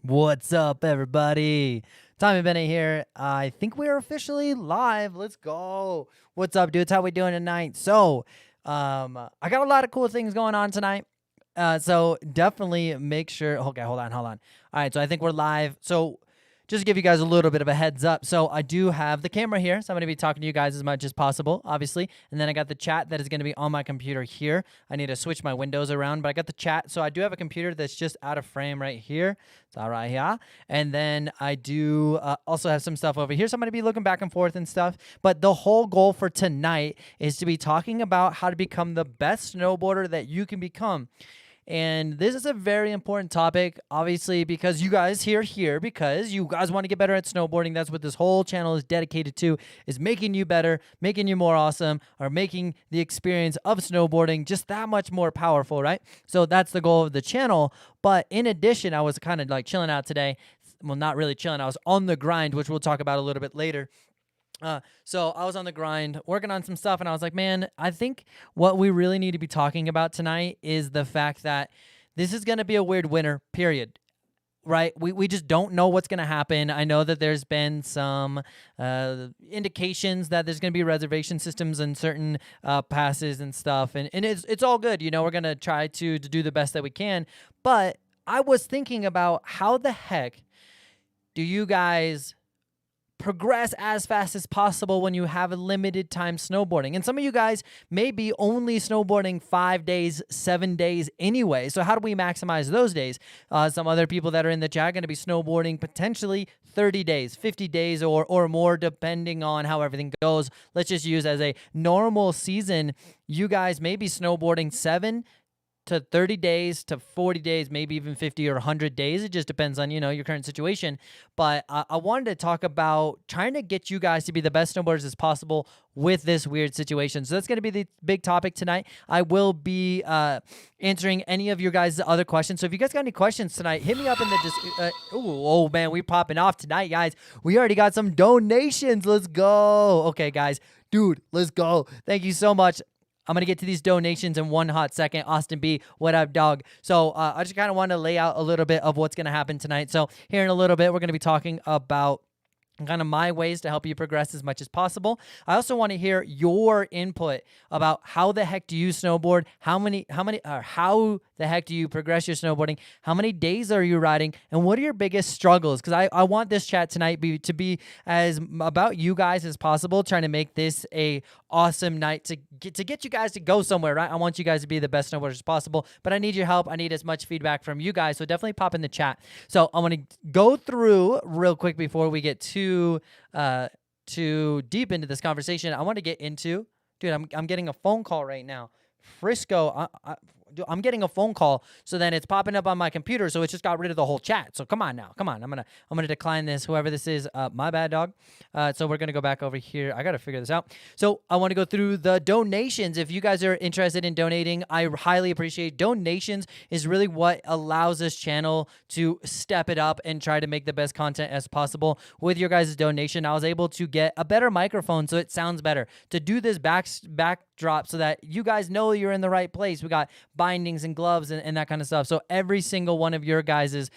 What's up, everybody? Tommy Bennett here. I think we are officially live. Let's go. What's up, dudes? How we doing tonight? I got a lot of cool things going on tonight. So definitely make sure. Okay, hold on. All right, so I think we're live. So just to give you guys a little bit of a heads up. So I do have the camera here, so I'm going to be talking to you guys as much as possible, obviously. And then I got the chat that is going to be on my computer here. I need to switch my windows around, but I got the chat. So I do have a computer that's just out of frame right here. It's all right here. And then I do also have some stuff over here. So I'm going to be looking back and forth and stuff. But the whole goal for tonight is to be talking about how to become the best snowboarder that you can become. And this is a very important topic, obviously, because you guys here because you guys want to get better at snowboarding. That's what this whole channel is dedicated to, is making you better, making you more awesome, or making the experience of snowboarding just that much more powerful, right? So that's the goal of the channel. But in addition, I was kind of like chilling out today. Well, not really chilling. I was on the grind, which we'll talk about a little bit later. So I was on the grind working on some stuff, and I was like, man, I think what we really need to be talking about tonight is the fact that this is going to be a weird winter, period. Right? We just don't know what's going to happen. I know that there's been some indications that there's going to be reservation systems and certain passes and stuff, and it's all good. You know, we're going to try to do the best that we can. But I was thinking about how the heck do you guys progress as fast as possible when you have a limited time snowboarding? And some of you guys may be only snowboarding 5 days, 7 days anyway. So how do we maximize those days? Some other people that are in the chat are going to be snowboarding potentially 30 days, 50 days or more, depending on how everything goes. Let's just use as a normal season, you guys may be snowboarding 7 to 30 days to 40 days, maybe even 50 or 100 days. It just depends on, your current situation. But I wanted to talk about trying to get you guys to be the best snowboarders as possible with this weird situation. So that's going to be the big topic tonight. I will be answering any of your guys' other questions. So if you guys got any questions tonight, hit me up in the oh man, we popping off tonight, guys. We already got some donations. Let's go. Okay, guys. Dude, let's go. Thank you so much. I'm going to get to these donations in one hot second. Austin B, what up, dog? So I just kind of want to lay out a little bit of what's going to happen tonight. So here in a little bit, we're going to be talking about kind of my ways to help you progress as much as possible. I also want to hear your input about how the heck do you snowboard? How the heck do you progress your snowboarding? How many days are you riding? And what are your biggest struggles? Because I want this chat tonight to be as about you guys as possible, trying to make this a awesome night to get you guys to go somewhere, right? I want you guys to be the best snowboarders as possible, but I need your help. I need as much feedback from you guys. So definitely pop in the chat. So I want to go through real quick before we get too deep into this conversation. I want to get into, dude, I'm getting a phone call right now. Frisco, I'm getting a phone call, so then it's popping up on my computer, so it just got rid of the whole chat. So come on now, come on. I'm gonna decline this. Whoever this is, my bad, dog. So we're gonna go back over here. I gotta figure this out. So I want to go through the donations. If you guys are interested in donating, I highly appreciate donations. Is really what allows this channel to step it up and try to make the best content as possible. With your guys' donation, I was able to get a better microphone, so it sounds better. To do this backdrop, so that you guys know you're in the right place. We got bindings and gloves and that kind of stuff. So every single one of your guys'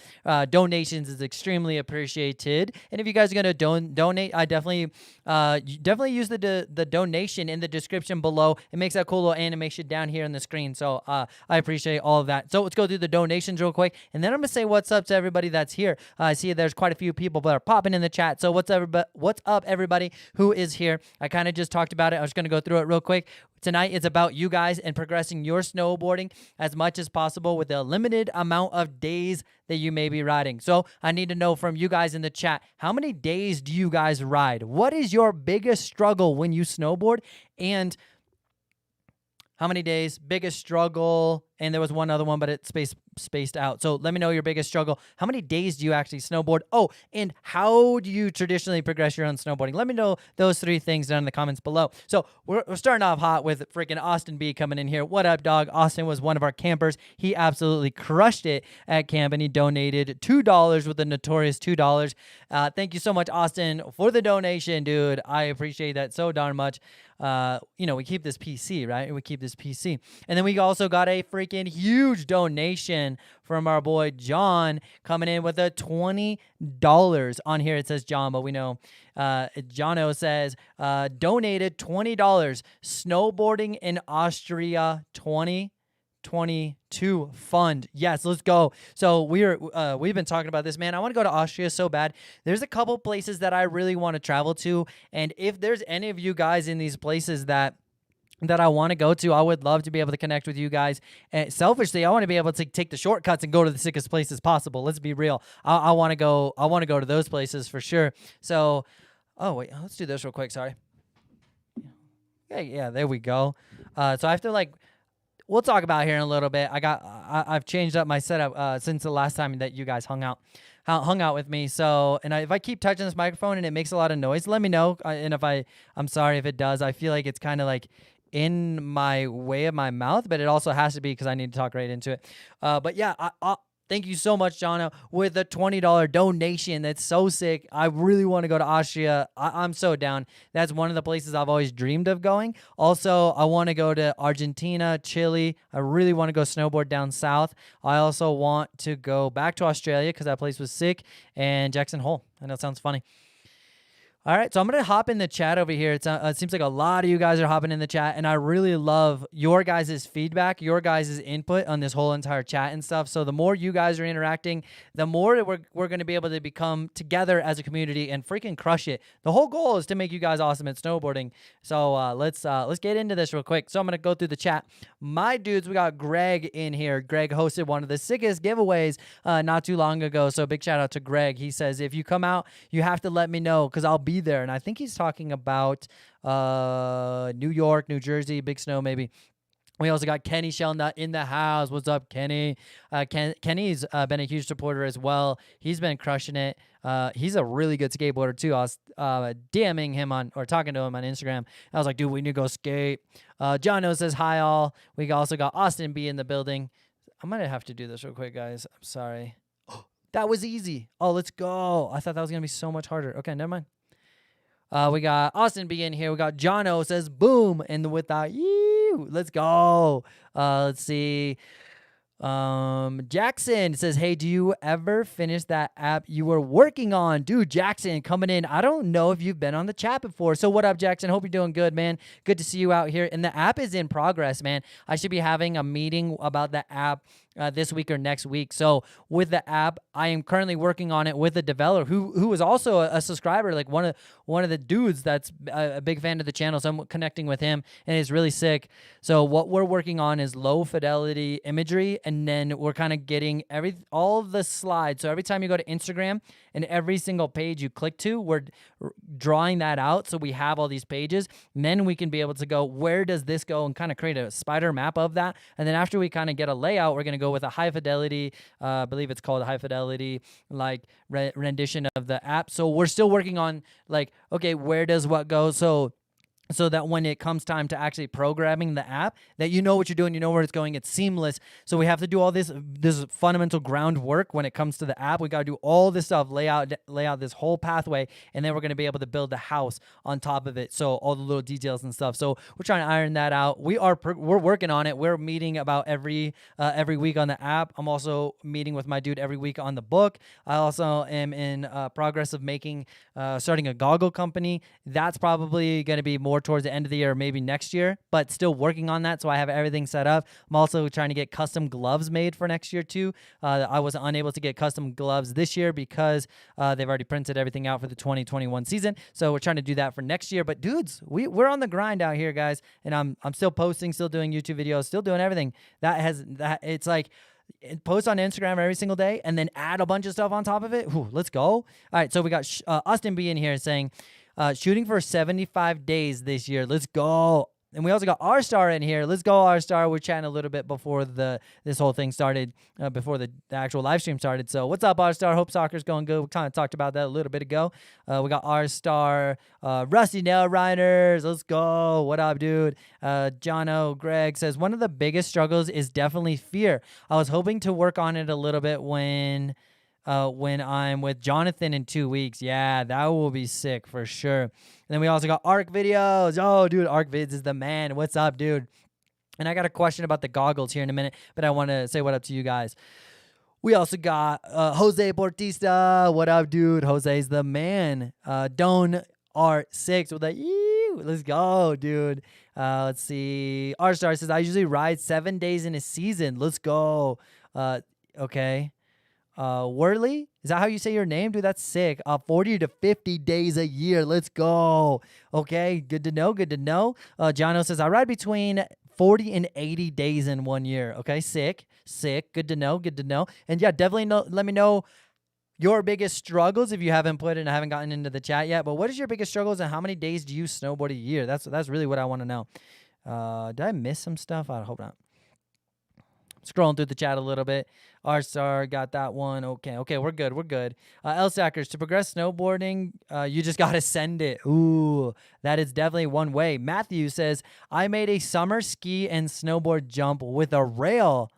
donations is extremely appreciated. And if you guys are going to donate, I definitely use the donation in the description below. It makes that cool little animation down here on the screen. So I appreciate all of that. So let's go through the donations real quick, and then I'm going to say what's up to everybody that's here. I see there's quite a few people that are popping in the chat. So what's up, everybody who is here? I kind of just talked about it. I was going to go through it real quick. Tonight it's about you guys and progressing your snowboarding as much as possible with a limited amount of days that you may be riding. So I need to know from you guys in the chat, how many days do you guys ride? What is your biggest struggle when you snowboard? And how many days? Biggest struggle. And there was one other one, but it spaced out. So let me know your biggest struggle. How many days do you actually snowboard? Oh, and how do you traditionally progress your own snowboarding? Let me know those 3 things down in the comments below. So we're starting off hot with freaking Austin B coming in here. What up, dog? Austin was one of our campers. He absolutely crushed it at camp, and he donated $2 with the notorious $2. Thank you so much, Austin, for the donation, dude. I appreciate that so darn much. We keep this PC, right? We keep this PC. And then we also got a freaking freaking huge donation from our boy John, coming in with a $20 on here. It says John, but we know Jono says donated $20. Snowboarding in Austria 2022 fund. Yes, let's go. So we've been talking about this, man. I want to go to Austria so bad. There's a couple places that I really want to travel to, and if there's any of you guys in these places that I want to go to, I would love to be able to connect with you guys. And selfishly, I want to be able to take the shortcuts and go to the sickest places possible. Let's be real. I want to go to those places for sure. So, oh wait, let's do this real quick. Sorry. Yeah, there we go. So I have to we'll talk about it here in a little bit. I've changed up my setup since the last time that you guys hung out with me. So, and if I keep touching this microphone and it makes a lot of noise, let me know. And I'm sorry if it does. I feel like it's kind of in my way of my mouth, but it also has to be because I need to talk right into it. But yeah, thank you so much, Jono, with a $20 donation. That's so sick. I really want to go to Austria. I'm so down. That's one of the places I've always dreamed of going. Also, I want to go to Argentina, Chile. I really want to go snowboard down south. I also want to go back to Australia because that place was sick. And Jackson Hole. I know it sounds funny. All right, so I'm going to hop in the chat over here. It seems like a lot of you guys are hopping in the chat, and I really love your guys' feedback, your guys' input on this whole entire chat and stuff. So the more you guys are interacting, the more we're going to be able to become together as a community and freaking crush it. The whole goal is to make you guys awesome at snowboarding. So let's get into this real quick. So I'm going to go through the chat. My dudes, we got Greg in here. Greg hosted one of the sickest giveaways not too long ago, so big shout out to Greg. He says, if you come out, you have to let me know because I'll be there. And I think he's talking about New York, New Jersey, big snow maybe. We also got Kenny Shellnut in the house. What's up, Kenny? Kenny's been a huge supporter as well. He's been crushing it. He's a really good skateboarder too. I was DMing him talking to him on Instagram. I was like, dude, we need to go skate. Jono says hi all. We also got Austin B in the building. I'm gonna have to do this real quick, guys. I'm sorry. That was easy. Oh, let's go. I thought that was gonna be so much harder. Okay, never mind. We got Austin B in here. We got Jono says boom, and with that, let's go. Let's see. Jackson says, hey, do you ever finish that app you were working on? Dude, Jackson coming in. I don't know if you've been on the chat before. So what up, Jackson? Hope you're doing good, man. Good to see you out here. And the app is in progress, man. I should be having a meeting about the app this week or next week. So with the app, I am currently working on it with a developer who was also a subscriber, like one of the dudes that's a big fan of the channel. So I'm connecting with him, and it's really sick. So what we're working on is low fidelity imagery, and then we're kind of getting all the slides. So every time you go to Instagram and every single page you click to, we're drawing that out. So we have all these pages, and then we can be able to go, where does this go, and kind of create a spider map of that. And then after we kind of get a layout, we're going to go with a high fidelity, I believe it's called a high fidelity, rendition of the app. So we're still working on okay, where does what go? So that when it comes time to actually programming the app, that you know what you're doing, you know where it's going, it's seamless. So we have to do all this fundamental groundwork when it comes to the app. We got to do all this stuff, lay out this whole pathway, and then we're going to be able to build the house on top of it. So all the little details and stuff. So we're trying to iron that out. We're working on it. We're meeting about every week on the app. I'm also meeting with my dude every week on the book. I also am in progress of starting a goggle company. That's probably going to be more towards the end of the year or maybe next year, but still working on that. So I have everything set up. I'm also trying to get custom gloves made for next year too. I was unable to get custom gloves this year because they've already printed everything out for the 2021 season. So we're trying to do that for next year. But dudes, we're on the grind out here, guys. And I'm still posting, still doing YouTube videos, still doing everything. It's like post on Instagram every single day and then add a bunch of stuff on top of it. Whew, let's go. All right, so we got Austin B in here saying, shooting for 75 days this year. Let's go. And we also got R-Star in here. Let's go, R-Star. We're chatting a little bit before this whole thing started, before the actual live stream started. So what's up, R-Star? Hope soccer's going good. We kind of talked about that a little bit ago. We got R-Star, Rusty Nail Riders. Let's go. What up, dude? Jono Greg says, one of the biggest struggles is definitely fear. I was hoping to work on it a little bit when I'm with Jonathan in 2 weeks. Yeah, that will be sick for sure. And then we also got Arc Videos. Oh, dude, Arc Vids is the man. What's up, dude? And I got a question about the goggles here in a minute, but I want to say what up to you guys. We also got Jose Bautista. What up, dude? Jose's the man. Don R6 with a ew. Let's go, dude. Let's see. R-Star says, I usually ride 7 days in a season. Let's go. Okay. Worley, is that how you say your name? Dude, that's sick. 40 to 50 days a year. Let's go. Okay, good to know. Good to know. Jono says, I ride between 40 and 80 days in 1 year. Okay, sick. Good to know. Good to know. And yeah, definitely let me know your biggest struggles if you haven't put it and haven't gotten into the chat yet. But what is your biggest struggles and how many days do you snowboard a year? That's really what I want to know. Did I miss some stuff? I hope not. Scrolling through the chat a little bit. R-Star got that one. Okay, we're good. L-Sackers, to progress snowboarding, you just got to send it. Ooh, that is definitely one way. Matthew says, I made a summer ski and snowboard jump with a rail.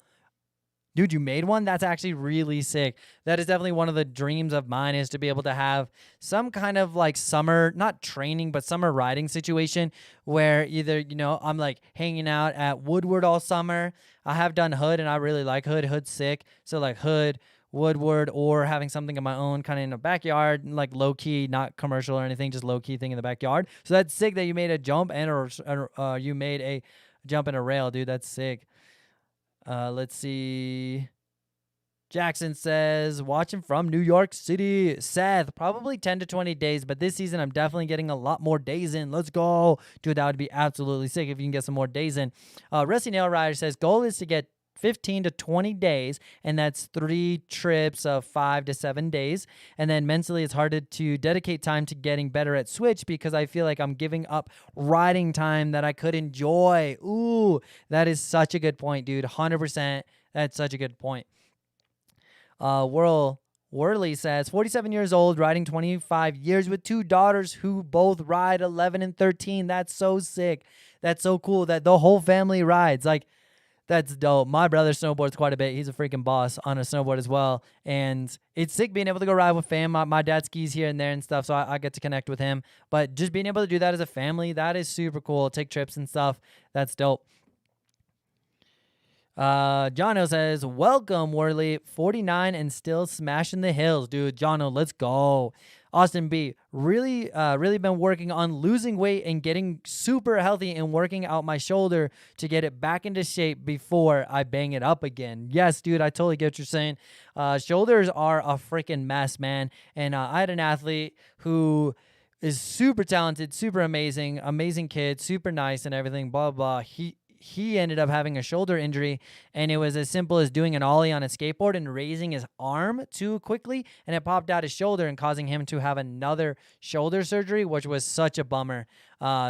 Dude, you made one? That's actually really sick. That is definitely one of the dreams of mine, is to be able to have some kind of like summer, not training, but summer riding situation where either, I'm like hanging out at Woodward all summer. I have done Hood and I really like Hood. Hood's sick. So like Hood, Woodward, or having something of my own kind of in the backyard, like low key, not commercial or anything, just low key thing in the backyard. So that's sick that you made a jump and you made a jump and a rail, dude. That's sick. Let's see. Jackson says, watching from New York City. Seth, probably 10 to 20 days, but this season I'm definitely getting a lot more days in. Let's go. Dude, that would be absolutely sick if you can get some more days in. Rusty Nail Rider says, goal is to get 15 to 20 days, and that's 3 trips of 5 to 7 days. And then mentally, it's hard to dedicate time to getting better at Switch because I feel like I'm giving up riding time that I could enjoy. Ooh, that is such a good point, dude. 100%. That's such a good point. Worley says, 47 years old, riding 25 years with 2 daughters who both ride 11 and 13. That's so sick. That's so cool that the whole family rides. Like, that's dope. My brother snowboards quite a bit. He's a freaking boss on a snowboard as well. And it's sick being able to go ride with fam. My dad skis here and there and stuff, so I get to connect with him. But just being able to do that as a family, that is super cool. Take trips and stuff. That's dope. Jono says, welcome, Worley. 49 and still smashing the hills. Dude, Jono, let's go. Austin B, really been working on losing weight and getting super healthy and working out my shoulder to get it back into shape before I bang it up again. Yes, dude, I totally get what you're saying. Shoulders are a freaking mess, man. And I had an athlete who is super talented, super amazing kid, super nice and everything, blah, blah. He ended up having a shoulder injury, and it was as simple as doing an ollie on a skateboard and raising his arm too quickly, and it popped out his shoulder and causing him to have another shoulder surgery, which was such a bummer.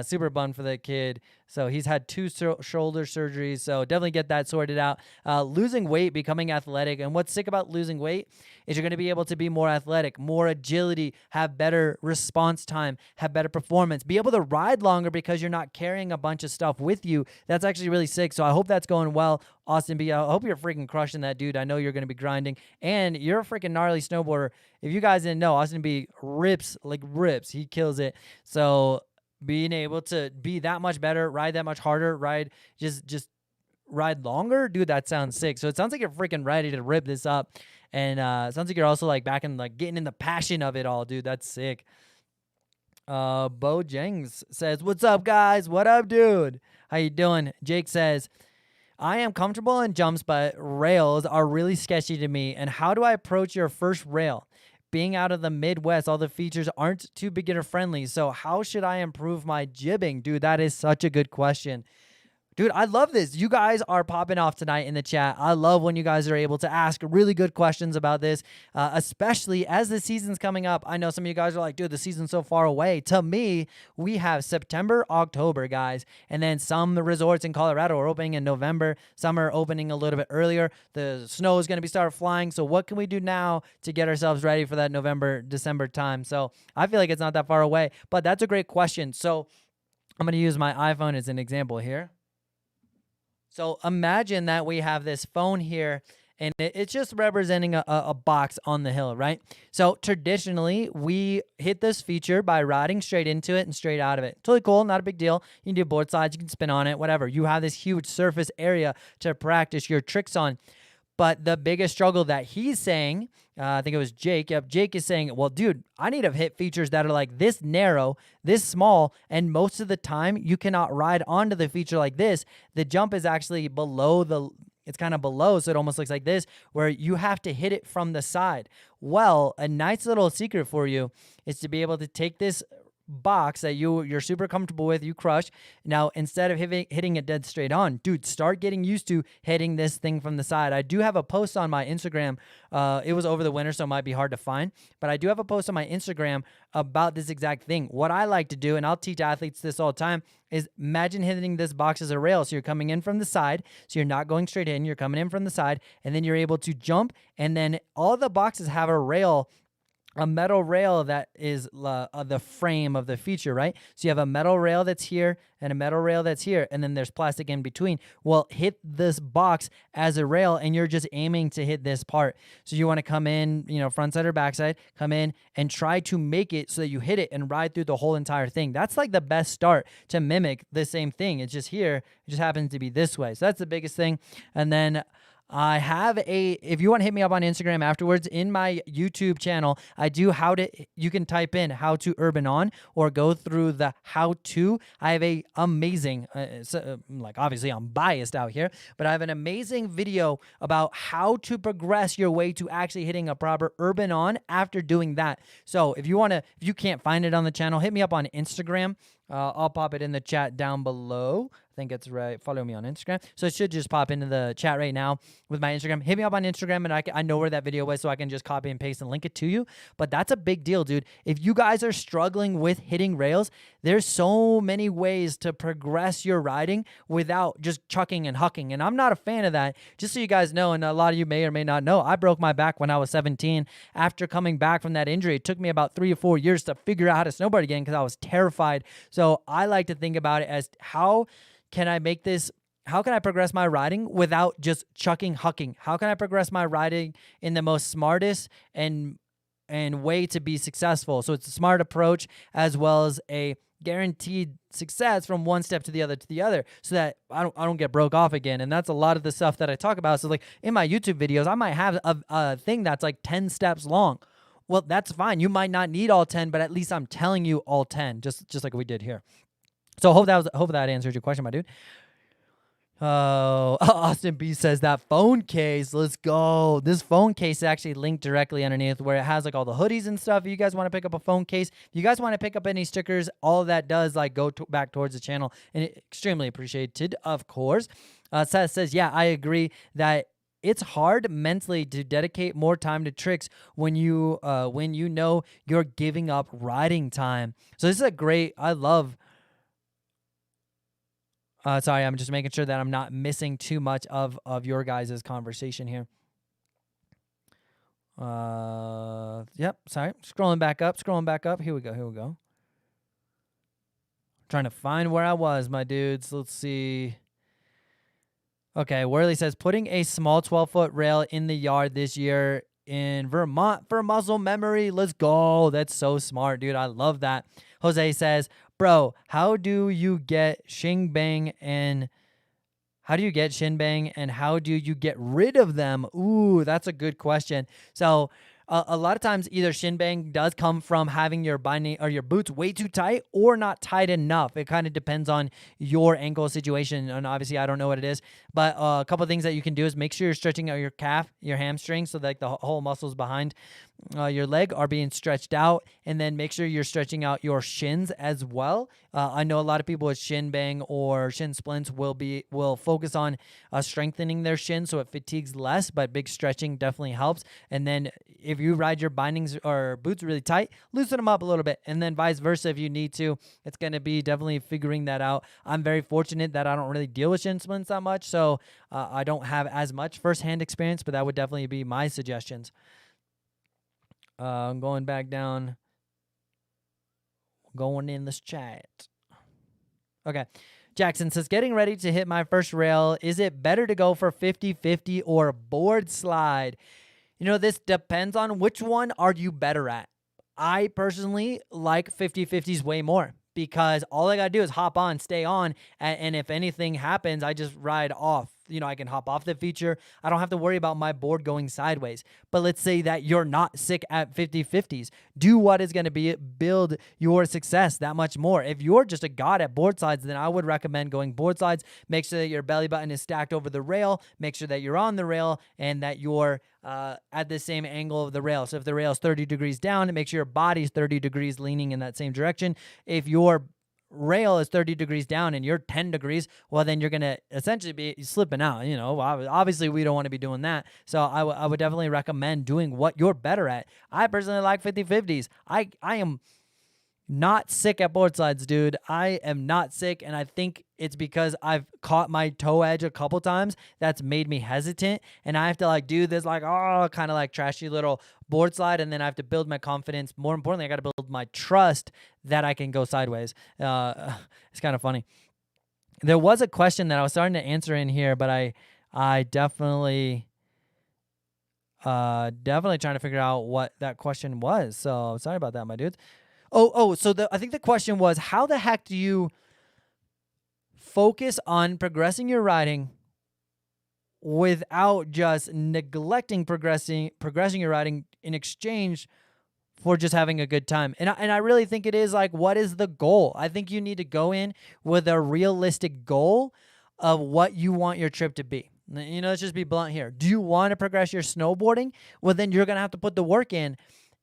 Super bummed for the kid. So he's had 2 shoulder surgeries, so definitely get that sorted out. Losing weight, becoming athletic, and what's sick about losing weight is you're going to be able to be more athletic, more agility, have better response time, have better performance, be able to ride longer because you're not carrying a bunch of stuff with you. That's actually really sick, so I hope that's going well. Austin B, I hope you're freaking crushing that, dude. I know you're going to be grinding, and you're a freaking gnarly snowboarder. If you guys didn't know, Austin B rips. He kills it. So being able to be that much better, ride that much harder, just ride longer, dude, that sounds sick. So it sounds like you're freaking ready to rip this up, and it sounds like you're also like back in like getting in the passion of it all, dude. That's sick. Bo Jengs says, what's up, guys? What up, dude? How you doing? Jake says, I am comfortable in jumps, but rails are really sketchy to me. And how do I approach your first rail? Being out of the Midwest, all the features aren't too beginner friendly. So how should I improve my jibbing? Dude, that is such a good question. Dude, I love this. You guys are popping off tonight in the chat. I love when you guys are able to ask really good questions about this, especially as the season's coming up. I know some of you guys are like, dude, the season's so far away. To me, we have September, October, guys, and then some resorts in Colorado are opening in November. Some are opening a little bit earlier. The snow is going to start flying, so what can we do now to get ourselves ready for that November, December time? So I feel like it's not that far away, but that's a great question. So I'm going to use my iPhone as an example here. So imagine that we have this phone here, and it's just representing a box on the hill, right? So traditionally, we hit this feature by riding straight into it and straight out of it. Totally cool, not a big deal. You can do board slides, you can spin on it, whatever. You have this huge surface area to practice your tricks on. But the biggest struggle that he's saying, I think it was Jake. Yep, Jake is saying, well, dude, I need to hit features that are like this narrow, this small, and most of the time you cannot ride onto the feature like this. The jump is actually it's kind of below, so it almost looks like this, where you have to hit it from the side. Well, a nice little secret for you is to be able to take this box that you're super comfortable with, you crush. Now, instead of hitting it dead straight on, dude, start getting used to hitting this thing from the side. I do have a post on my Instagram. It was over the winter, so it might be hard to find, but I do have a post on my Instagram about this exact thing. What I like to do, and I'll teach athletes this all the time, is imagine hitting this box as a rail. So you're coming in from the side, so you're not going straight in, you're coming in from the side, and then you're able to jump, and then all the boxes have a rail, a metal rail that is the frame of the feature, right? So you have a metal rail that's here and a metal rail that's here, and then there's plastic in between. Well, hit this box as a rail, and you're just aiming to hit this part. So you want to come in, front side or back side, come in and try to make it so that you hit it and ride through the whole entire thing. That's like the best start to mimic the same thing. It's just here. It just happens to be this way. So that's the biggest thing. And then I have if you want to hit me up on Instagram afterwards, in my YouTube channel, I do you can type in how to urban on or go through the how to. I have a amazing, obviously I'm biased out here, but I have an amazing video about how to progress your way to actually hitting a proper urban on after doing that. So if you can't find it on the channel, hit me up on Instagram. I'll pop it in the chat down below. I think it's right. Follow me on Instagram. So it should just pop into the chat right now with my Instagram. Hit me up on Instagram, and I know where that video was, so I can just copy and paste and link it to you. But that's a big deal, dude. If you guys are struggling with hitting rails, there's so many ways to progress your riding without just chucking and hucking. And I'm not a fan of that. Just so you guys know, and a lot of you may or may not know, I broke my back when I was 17. After coming back from that injury, it took me about 3 or 4 years to figure out how to snowboard again because I was terrified. So I like to think about it as how can I progress my riding without just chucking, hucking? How can I progress my riding in the most smartest and way to be successful? So it's a smart approach as well as a guaranteed success from one step to the other so that I don't get broke off again. And that's a lot of the stuff that I talk about. So like in my YouTube videos, I might have a thing that's like 10 steps long. Well, that's fine. You might not need all 10, but at least I'm telling you all 10, just like we did here. So hope that answered your question, my dude. Austin B says that phone case. Let's go. This phone case is actually linked directly underneath where it has like all the hoodies and stuff. If you guys want to pick up a phone case, if you guys want to pick up any stickers, all of that does like go back towards the channel, and extremely appreciated, of course. Seth says, yeah, I agree that it's hard mentally to dedicate more time to tricks when you know you're giving up riding time. So this is I love. Sorry, I'm just making sure that I'm not missing too much of your guys' conversation here. Yep, sorry. Scrolling back up. Here we go. Trying to find where I was, my dudes. Let's see. Okay, Worley says, putting a small 12-foot rail in the yard this year in Vermont for muscle memory. Let's go. That's so smart, dude. I love that. Jose says, bro, how do you get shin bang and how do you get rid of them? Ooh, that's a good question. So a lot of times either shin bang does come from having your binding or your boots way too tight or not tight enough. It kind of depends on your ankle situation. And obviously I don't know what it is, but a couple of things that you can do is make sure you're stretching out your calf, your hamstring, so that the whole muscles behind your leg are being stretched out, and then make sure you're stretching out your shins as well. I know a lot of people with shin bang or shin splints will focus on strengthening their shin so it fatigues less, but big stretching definitely helps. And then if you ride your bindings or boots really tight, loosen them up a little bit, and then vice versa if you need to. It's going to be definitely figuring that out. I'm very fortunate that I don't really deal with shin splints that much, so I don't have as much firsthand experience, but that would definitely be my suggestions. I'm going back down, going in this chat. Okay. Jackson says, getting ready to hit my first rail. Is it better to go for 50-50 or board slide? You know, this depends on which one are you better at. I personally like 50-50s way more because all I got to do is hop on, stay on, and if anything happens, I just ride off. You know, I can hop off the feature. I don't have to worry about my board going sideways. But let's say that you're not sick at 50-50s. Do what is going to build your success that much more. If you're just a god at board slides, then I would recommend going board slides. Make sure that your belly button is stacked over the rail. Make sure that you're on the rail and that you're at the same angle of the rail. So if the rail is 30 degrees down, make sure your body's 30 degrees leaning in that same direction. If your rail is 30 degrees down and you're 10 degrees, well, then you're going to essentially be slipping out. You know, obviously we don't want to be doing that. So I would definitely recommend doing what you're better at. I personally like 50-50s. I am not sick at board slides, dude. I am not sick, and I think it's because I've caught my toe edge a couple times. That's made me hesitant, and I have to like do this like, oh, kind of like trashy little board slide, and then I have to build my confidence. More importantly, I got to build my trust that I can go sideways. It's kind of funny. There was a question that I was starting to answer in here, but I definitely trying to figure out what that question was. So sorry about that, my dudes. So I think the question was, how the heck do you focus on progressing your riding without just neglecting progressing your riding in exchange for just having a good time? And I really think it is like, what is the goal? I think you need to go in with a realistic goal of what you want your trip to be. You know, let's just be blunt here. Do you want to progress your snowboarding? Well, then you're going to have to put the work in.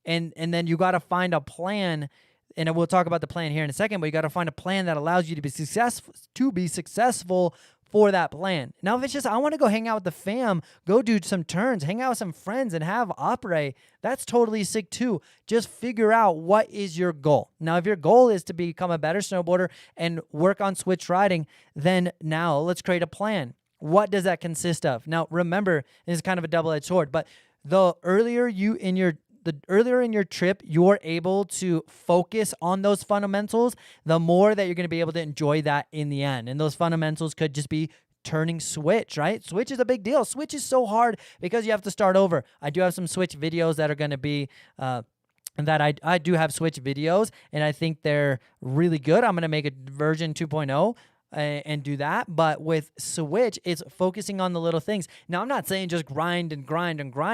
And then you got to find a plan, and we'll talk about the plan here in a second, but you got to find a plan that allows you to be successful for that plan. Now, if it's just, I want to go hang out with the fam, go do some turns, hang out with some friends and have opera, that's totally sick too. Just figure out what is your goal. Now, if your goal is to become a better snowboarder and work on switch riding, then now let's create a plan. What does that consist of? Now, remember, this is kind of a double-edged sword, but the earlier in your trip you're able to focus on those fundamentals, the more that you're going to be able to enjoy that in the end. And those fundamentals could just be turning switch, right? Switch is a big deal. Switch is so hard because you have to start over. I do have some switch videos that are going to be I do have switch videos, and I think they're really good. I'm going to make a version 2.0 and do that. But with switch, it's focusing on the little things. Now, I'm not saying just grind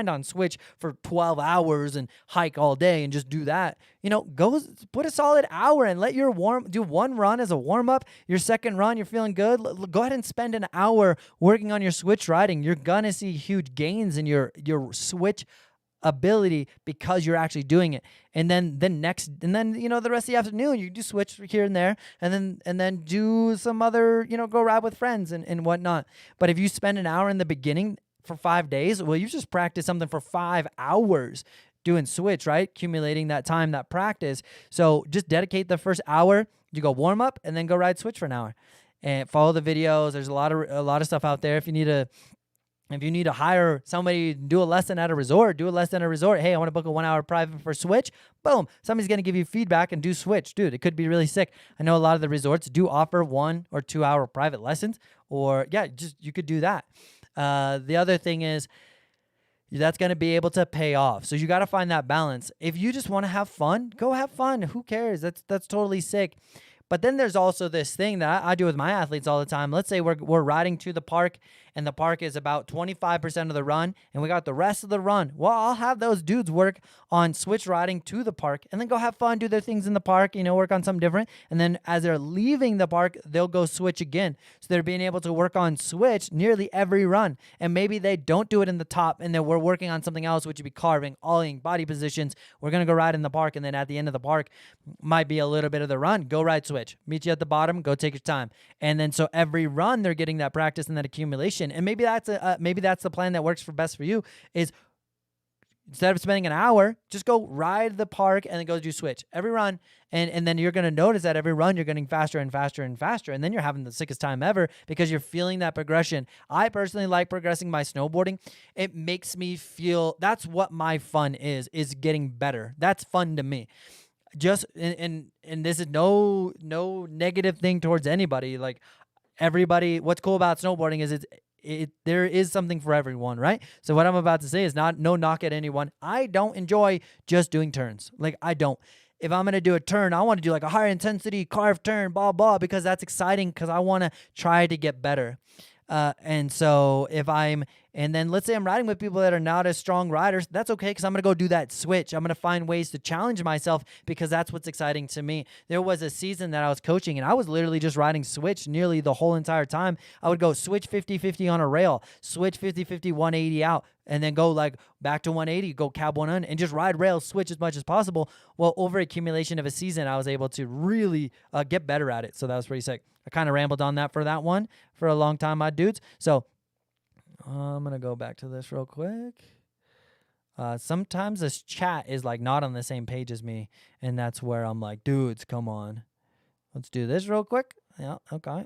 on switch for 12 hours and hike all day and just do that. You know, go put a solid hour and let your do one run as a warm up. Your second run, you're feeling good. Go ahead and spend an hour working on your switch riding. You're gonna see huge gains in your switch ability because you're actually doing it. And then the rest of the afternoon you do switch here and there, and then do some other, go ride with friends and whatnot. But if you spend an hour in the beginning for 5 days, well, you just practice something for 5 hours doing switch, right? Accumulating that time, that practice. So just dedicate the first hour. You go warm up and then go ride switch for an hour and follow the videos. There's a lot of stuff out there. If you need to hire somebody to do a lesson at a resort, do a lesson at a resort. Hey, I want to book a 1 hour private for switch. Boom. Somebody's going to give you feedback and do switch. Dude, it could be really sick. I know a lot of the resorts do offer 1 or 2 hour private lessons, or you could do that. The other thing is that's going to be able to pay off. So you got to find that balance. If you just want to have fun, go have fun. Who cares? That's totally sick. But then there's also this thing that I do with my athletes all the time. Let's say we're riding to the park, and the park is about 25% of the run, and we got the rest of the run. Well, I'll have those dudes work on switch riding to the park, and then go have fun, do their things in the park, work on something different. And then as they're leaving the park, they'll go switch again. So they're being able to work on switch nearly every run. And maybe they don't do it in the top, and then we're working on something else, which would be carving, ollieing, body positions. We're going to go ride in the park, and then at the end of the park might be a little bit of the run. Go ride switch. Meet you at the bottom. Go take your time. And then so every run, they're getting that practice and that accumulation. And maybe that's the plan that works best for you, is instead of spending an hour, just go ride the park and then go do switch every run. And then you're going to notice that every run, you're getting faster and faster and faster. And then you're having the sickest time ever because you're feeling that progression. I personally like progressing my snowboarding. It makes me feel, that's what my fun is getting better. That's fun to me. Just, and this is no negative thing towards anybody. Like, everybody, what's cool about snowboarding is there is something for everyone, right? So what I'm about to say is no knock at anyone. I don't enjoy just doing turns. Like, I don't. If I'm going to do a turn, I want to do like a higher intensity carved turn, blah, blah, because that's exciting because I want to try to get better. And so and then let's say I'm riding with people that are not as strong riders, that's okay because I'm going to go do that switch. I'm going to find ways to challenge myself because that's what's exciting to me. There was a season that I was coaching and I was literally just riding switch nearly the whole entire time. I would go switch 50-50 on a rail, switch 50-50, 180 out, and then go like back to 180, go cab 100, and just ride rails, switch as much as possible. Well, over accumulation of a season, I was able to really get better at it. So that was pretty sick. I kind of rambled on that for that one for a long time, my dudes. So I'm going to go back to this real quick. Sometimes this chat is like not on the same page as me, and that's where I'm like, dudes, come on. Let's do this real quick. Yeah, okay.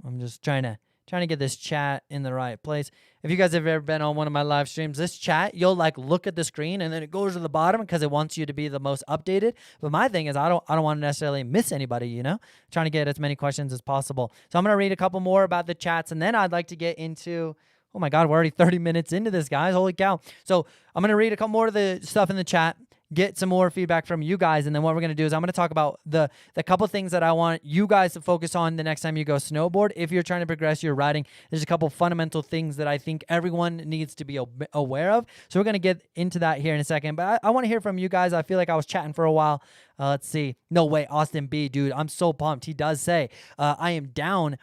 I'm just trying to get this chat in the right place. If you guys have ever been on one of my live streams, this chat, you'll like look at the screen and then it goes to the bottom because it wants you to be the most updated. But my thing is I don't want to necessarily miss anybody, you know, trying to get as many questions as possible. So I'm going to read a couple more about the chats, and then I'd like to get into, oh my God, we're already 30 minutes into this, guys. Holy cow. So I'm going to read a couple more of the stuff in the chat, get some more feedback from you guys, and then what we're going to do is I'm going to talk about the couple things that I want you guys to focus on the next time you go snowboard. If you're trying to progress your riding, there's a couple fundamental things that I think everyone needs to be aware of. So we're going to get into that here in a second, but I want to hear from you guys. I feel like I was chatting for a while. Let's see. No way, Austin B, dude, I'm so pumped. He does say, I am down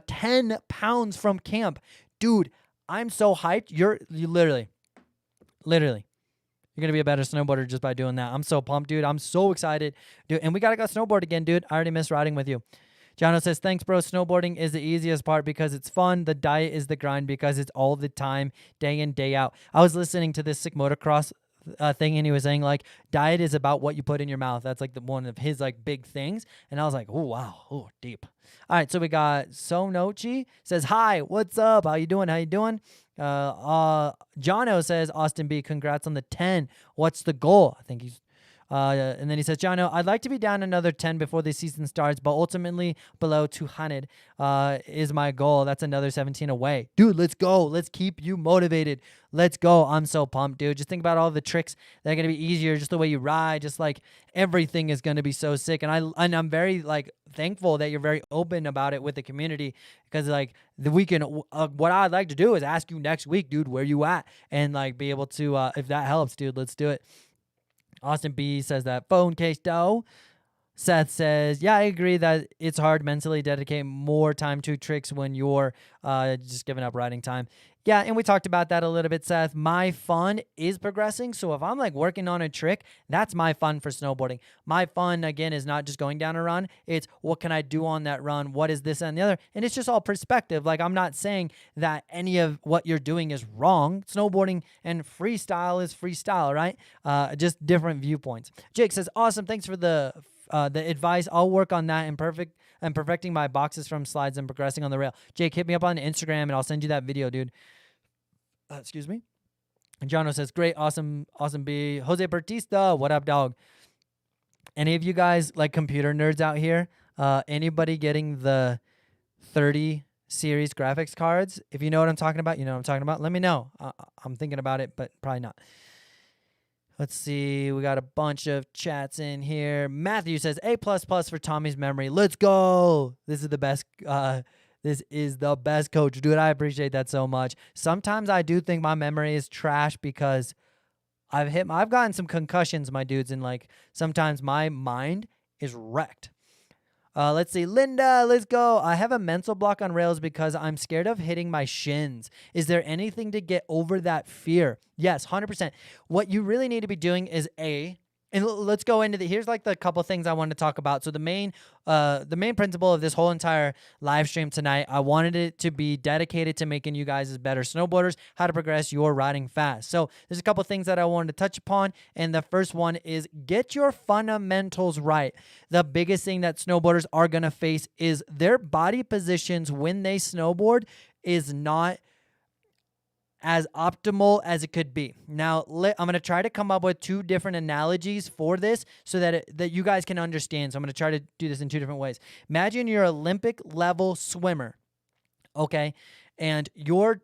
10 pounds from camp. Dude, I'm so hyped. You literally. You're going to be a better snowboarder just by doing that. I'm so pumped, dude. I'm so excited. Dude, and we got to go snowboard again, dude. I already missed riding with you. Jono says, thanks, bro. Snowboarding is the easiest part because it's fun. The diet is the grind because it's all the time, day in, day out. I was listening to this sick motocross thing, and he was saying, like, diet is about what you put in your mouth. That's, like, one of his, like, big things. And I was like, oh, wow. Oh, deep. All right, so we got Sonochi says, hi, what's up? How you doing? Jono says, Austin B, congrats on the 10. What's the goal? I think he's and then he says, Jono, I'd like to be down another 10 before the season starts, but ultimately below 200 is my goal. That's another 17 away. Dude, let's go. Let's keep you motivated. Let's go. I'm so pumped, dude. Just think about all the tricks that are going to be easier, just the way you ride, just like everything is going to be so sick. And I'm very like thankful that you're very open about it with the community, because like we can, what I'd like to do is ask you next week, dude, where you at? And like be able to, if that helps, dude, let's do it. Austin B says that phone case dough. Seth says, yeah, I agree that it's hard mentally dedicate more time to tricks when you're just giving up riding time. Yeah, and we talked about that a little bit, Seth. My fun is progressing. So if I'm like working on a trick, that's my fun for snowboarding. My fun, again, is not just going down a run. It's what can I do on that run? What is this and the other? And it's just all perspective. Like, I'm not saying that any of what you're doing is wrong. Snowboarding and freestyle is freestyle, right? Just different viewpoints. Jake says, awesome. Thanks for the advice. I'll work on that and perfecting my boxes from slides and progressing on the rail. Jake, hit me up on Instagram and I'll send you that video, dude. Excuse me. And Jono says, great, awesome B. Jose Bertista, what up, dog? Any of you guys like computer nerds out here? Anybody getting the 30 series graphics cards? If you know what I'm talking about, you know what I'm talking about. Let me know. I'm thinking about it, but probably not. Let's see. We got a bunch of chats in here. Matthew says, A++ for Tommy's memory. Let's go. This is the best. This is the best, coach. Dude, I appreciate that so much. Sometimes I do think my memory is trash because I've gotten some concussions, my dudes, and like sometimes my mind is wrecked. Let's see. Linda, let's go. I have a mental block on rails because I'm scared of hitting my shins. Is there anything to get over that fear? Yes, 100%. What you really need to be doing is and let's go into here's like the couple things I wanted to talk about. So the main principle of this whole entire live stream tonight, I wanted it to be dedicated to making you guys as better snowboarders, how to progress your riding fast. So there's a couple things that I wanted to touch upon. And the first one is get your fundamentals right. The biggest thing that snowboarders are going to face is their body positions when they snowboard is not as optimal as it could be. Now, I'm going to try to come up with 2 different analogies for this so that you guys can understand. So I'm going to try to do this in 2 different ways. Imagine you're an Olympic level swimmer, okay? And your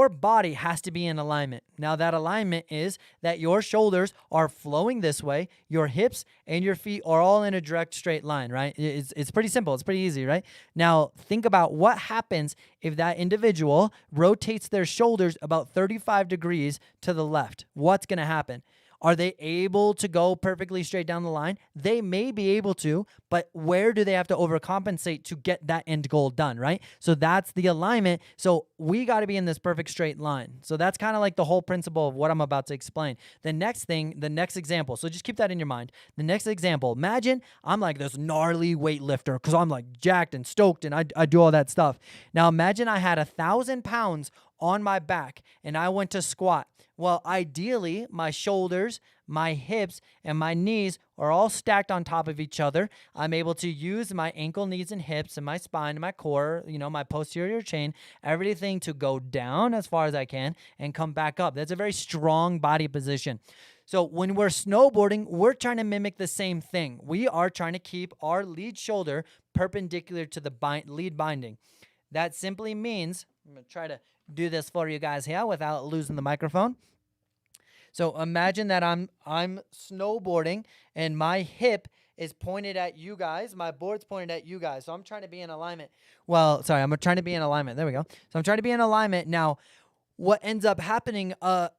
body has to be in alignment. Now, that alignment is that your shoulders are flowing this way, your hips and your feet are all in a direct straight line, right? It's pretty simple. It's pretty easy, right? Now, think about what happens if that individual rotates their shoulders about 35 degrees to the left. What's going to happen? Are they able to go perfectly straight down the line? They may be able to, but where do they have to overcompensate to get that end goal done, right? So that's the alignment. So we got to be in this perfect straight line. So that's kind of like the whole principle of what I'm about to explain. The next example. So just keep that in your mind. The next example, imagine I'm like this gnarly weightlifter because I'm like jacked and stoked and I do all that stuff. Now imagine I had 1,000 pounds on my back and I went to squat. Well, ideally, my shoulders, my hips, and my knees are all stacked on top of each other. I'm able to use my ankle, knees, and hips, and my spine, and my core, my posterior chain, everything to go down as far as I can and come back up. That's a very strong body position. So when we're snowboarding, we're trying to mimic the same thing. We are trying to keep our lead shoulder perpendicular to the lead binding. That simply means, I'm going to try to do this for you guys here without losing the microphone. So imagine that I'm snowboarding and my hip is pointed at you guys. My board's pointed at you guys. So I'm trying to be in alignment. Well, sorry, I'm trying to be in alignment. There we go. So I'm trying to be in alignment. Now, what ends up happening as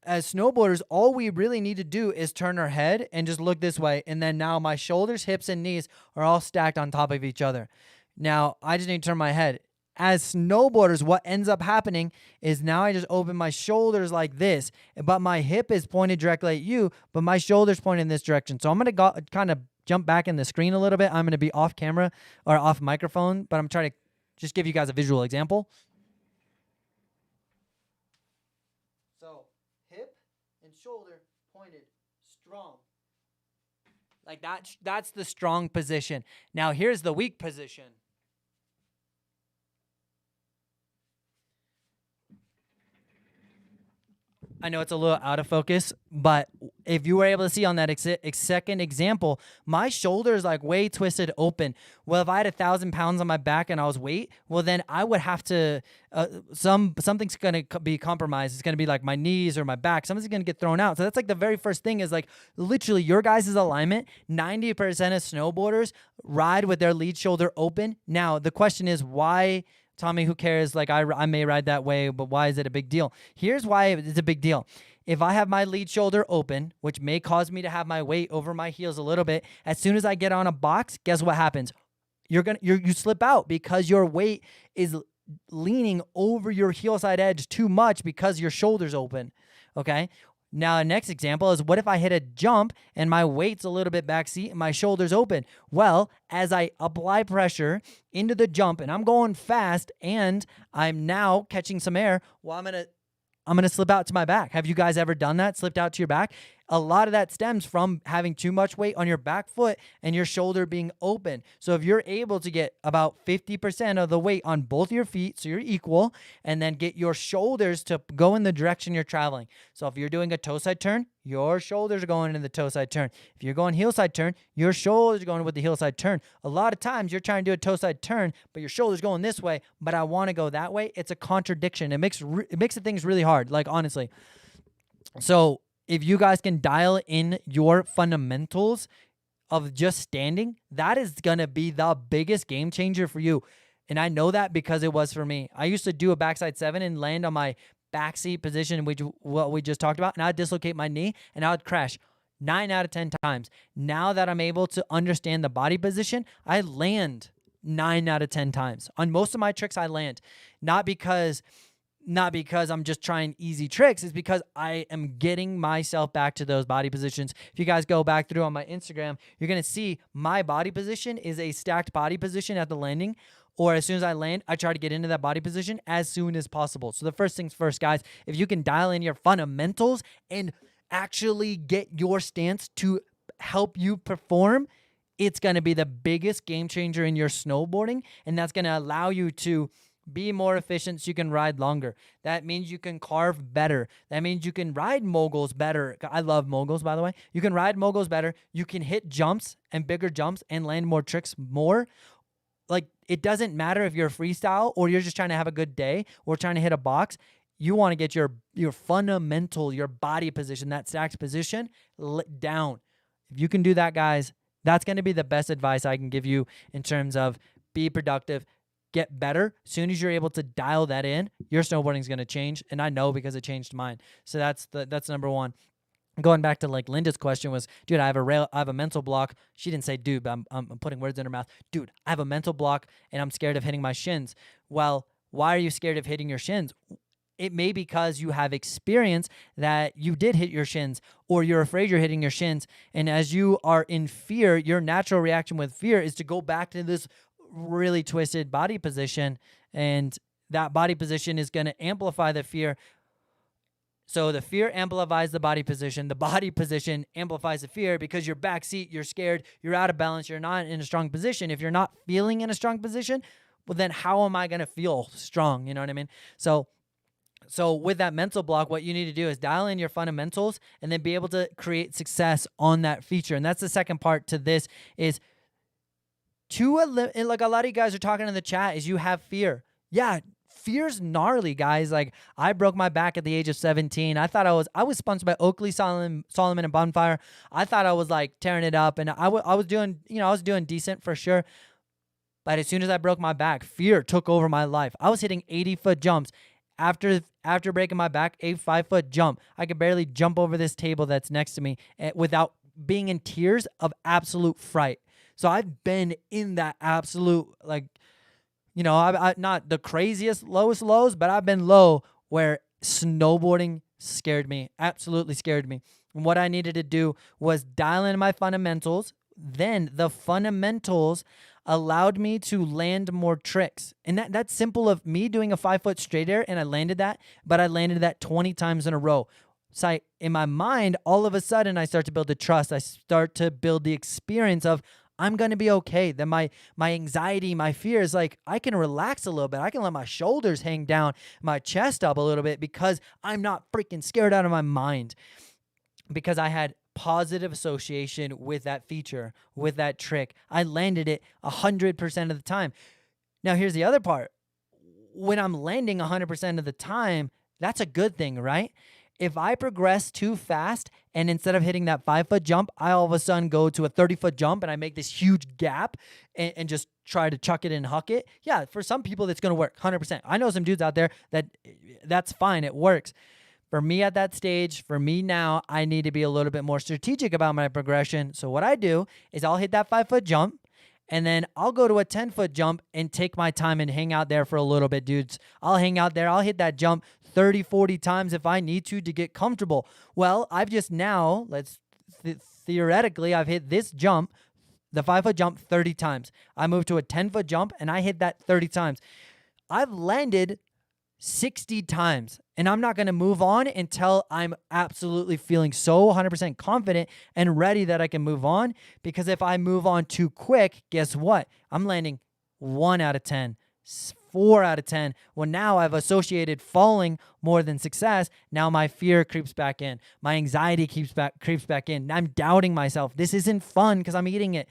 snowboarders, all we really need to do is turn our head and just look this way. And then now my shoulders, hips, and knees are all stacked on top of each other. Now, I just need to turn my head. As snowboarders, what ends up happening is now I just open my shoulders like this, but my hip is pointed directly at you, but my shoulder's pointed in this direction. So I'm going to kind of jump back in the screen a little bit. I'm going to be off camera or off microphone, but I'm trying to just give you guys a visual example. So hip and shoulder pointed strong. Like that's the strong position. Now here's the weak position. I know it's a little out of focus, but if you were able to see on that second example, my shoulder is like way twisted open. Well, if I had 1,000 pounds on my back and I was weight, well, then I would have to, something's going to be compromised. It's going to be like my knees or my back. Something's going to get thrown out. So that's like the very first thing is like literally your guys' alignment. 90% of snowboarders ride with their lead shoulder open. Now, the question is why... Tommy, who cares? Like I may ride that way, but why is it a big deal? Here's why it's a big deal. If I have my lead shoulder open, which may cause me to have my weight over my heels a little bit, as soon as I get on a box, guess what happens? You slip out because your weight is leaning over your heel side edge too much because your shoulder's open. Okay? Now, the next example is what if I hit a jump and my weight's a little bit backseat and my shoulder's open? Well, as I apply pressure into the jump and I'm going fast and I'm now catching some air, well, I'm gonna slip out to my back. Have you guys ever done that? Slipped out to your back? A lot of that stems from having too much weight on your back foot and your shoulder being open. So if you're able to get about 50% of the weight on both your feet, so you're equal, and then get your shoulders to go in the direction you're traveling. So if you're doing a toe side turn, your shoulders are going in the toe side turn. If you're going heel side turn, your shoulders are going with the heel side turn. A lot of times you're trying to do a toe side turn, but your shoulder's going this way, but I want to go that way. It's a contradiction. It makes the things really hard, like honestly. So if you guys can dial in your fundamentals of just standing, that is going to be the biggest game changer for you. And I know that because it was for me. I used to do a backside 7 and land on my backseat position, which what we just talked about, and I'd dislocate my knee and I would crash 9 out of 10 times. Now that I'm able to understand the body position, I land 9 out of 10 times. On most of my tricks, I land. Not because I'm just trying easy tricks. It's because I am getting myself back to those body positions. If you guys go back through on my Instagram, you're going to see my body position is a stacked body position at the landing. Or as soon as I land, I try to get into that body position as soon as possible. So the first things first, guys, if you can dial in your fundamentals and actually get your stance to help you perform, it's going to be the biggest game changer in your snowboarding. And that's going to allow you to Be more efficient so you can ride longer. That means you can carve better. That means you can ride moguls better. I love moguls, by the way. You can ride moguls better. You can hit jumps and bigger jumps and land more tricks more. Like, it doesn't matter if you're freestyle or you're just trying to have a good day or trying to hit a box. You want to get your fundamental, your body position, that stacked position down. If you can do that, guys, that's going to be the best advice I can give you in terms of be productive, get better. As soon as you're able to dial that in, your snowboarding is going to change. And I know because it changed mine. So that's number one. Going back to like Linda's question was, dude, I have a mental block. She didn't say dude, but I'm putting words in her mouth. Dude, I have a mental block and I'm scared of hitting my shins. Well, why are you scared of hitting your shins? It may be because you have experience that you did hit your shins, or you're afraid you're hitting your shins. And as you are in fear, your natural reaction with fear is to go back to this really twisted body position. And that body position is going to amplify the fear. So the fear amplifies the body position. The body position amplifies the fear because you're backseat, you're scared, you're out of balance, you're not in a strong position. If you're not feeling in a strong position, well, then how am I going to feel strong? You know what I mean? So with that mental block, what you need to do is dial in your fundamentals and then be able to create success on that feature. And that's the second part to this is like a lot of you guys are talking in the chat is you have fear. Yeah, fear's gnarly, guys. Like, I broke my back at the age of 17. I thought I was sponsored by Oakley, Solomon and Bonfire. I thought I was like tearing it up, and I was doing, I was doing decent for sure. But as soon as I broke my back, fear took over my life. I was hitting 80-foot jumps. After breaking my back, a 5-foot jump, I could barely jump over this table that's next to me without being in tears of absolute fright. So I've been in that absolute, like, I not the craziest, lowest lows, but I've been low where snowboarding scared me, absolutely scared me. And what I needed to do was dial in my fundamentals. Then the fundamentals allowed me to land more tricks. And that's simple of me doing a 5-foot straight air, and I landed that, but I landed that 20 times in a row. So in my mind, all of a sudden, I start to build the trust. I start to build the experience of, I'm going to be okay. Then my anxiety, my fear is like, I can relax a little bit. I can let my shoulders hang down, my chest up a little bit because I'm not freaking scared out of my mind, because I had positive association with that feature, with that trick. I landed it 100% of the time. Now, here's the other part. When I'm landing 100% of the time, that's a good thing, right? If I progress too fast and instead of hitting that 5-foot jump, I all of a sudden go to a 30-foot jump and I make this huge gap and just try to chuck it and huck it. Yeah, for some people, that's going to work 100%. I know some dudes out there that's fine. It works. For me at that stage, for me now, I need to be a little bit more strategic about my progression. So what I do is I'll hit that 5-foot jump, and then I'll go to a 10-foot jump and take my time and hang out there for a little bit, dudes. I'll hang out there. I'll hit that jump 30, 40 times if I need to get comfortable. Well, I've just now, theoretically, I've hit this jump, the 5-foot jump, 30 times. I moved to a 10-foot jump, and I hit that 30 times. I've landed 60 times, and I'm not going to move on until I'm absolutely feeling so 100% confident and ready that I can move on, because if I move on too quick, guess what? I'm landing 1 out of 10, 4 out of 10. Well, now I've associated falling more than success. Now my fear creeps back in. My anxiety creeps back in. I'm doubting myself. This isn't fun because I'm eating it.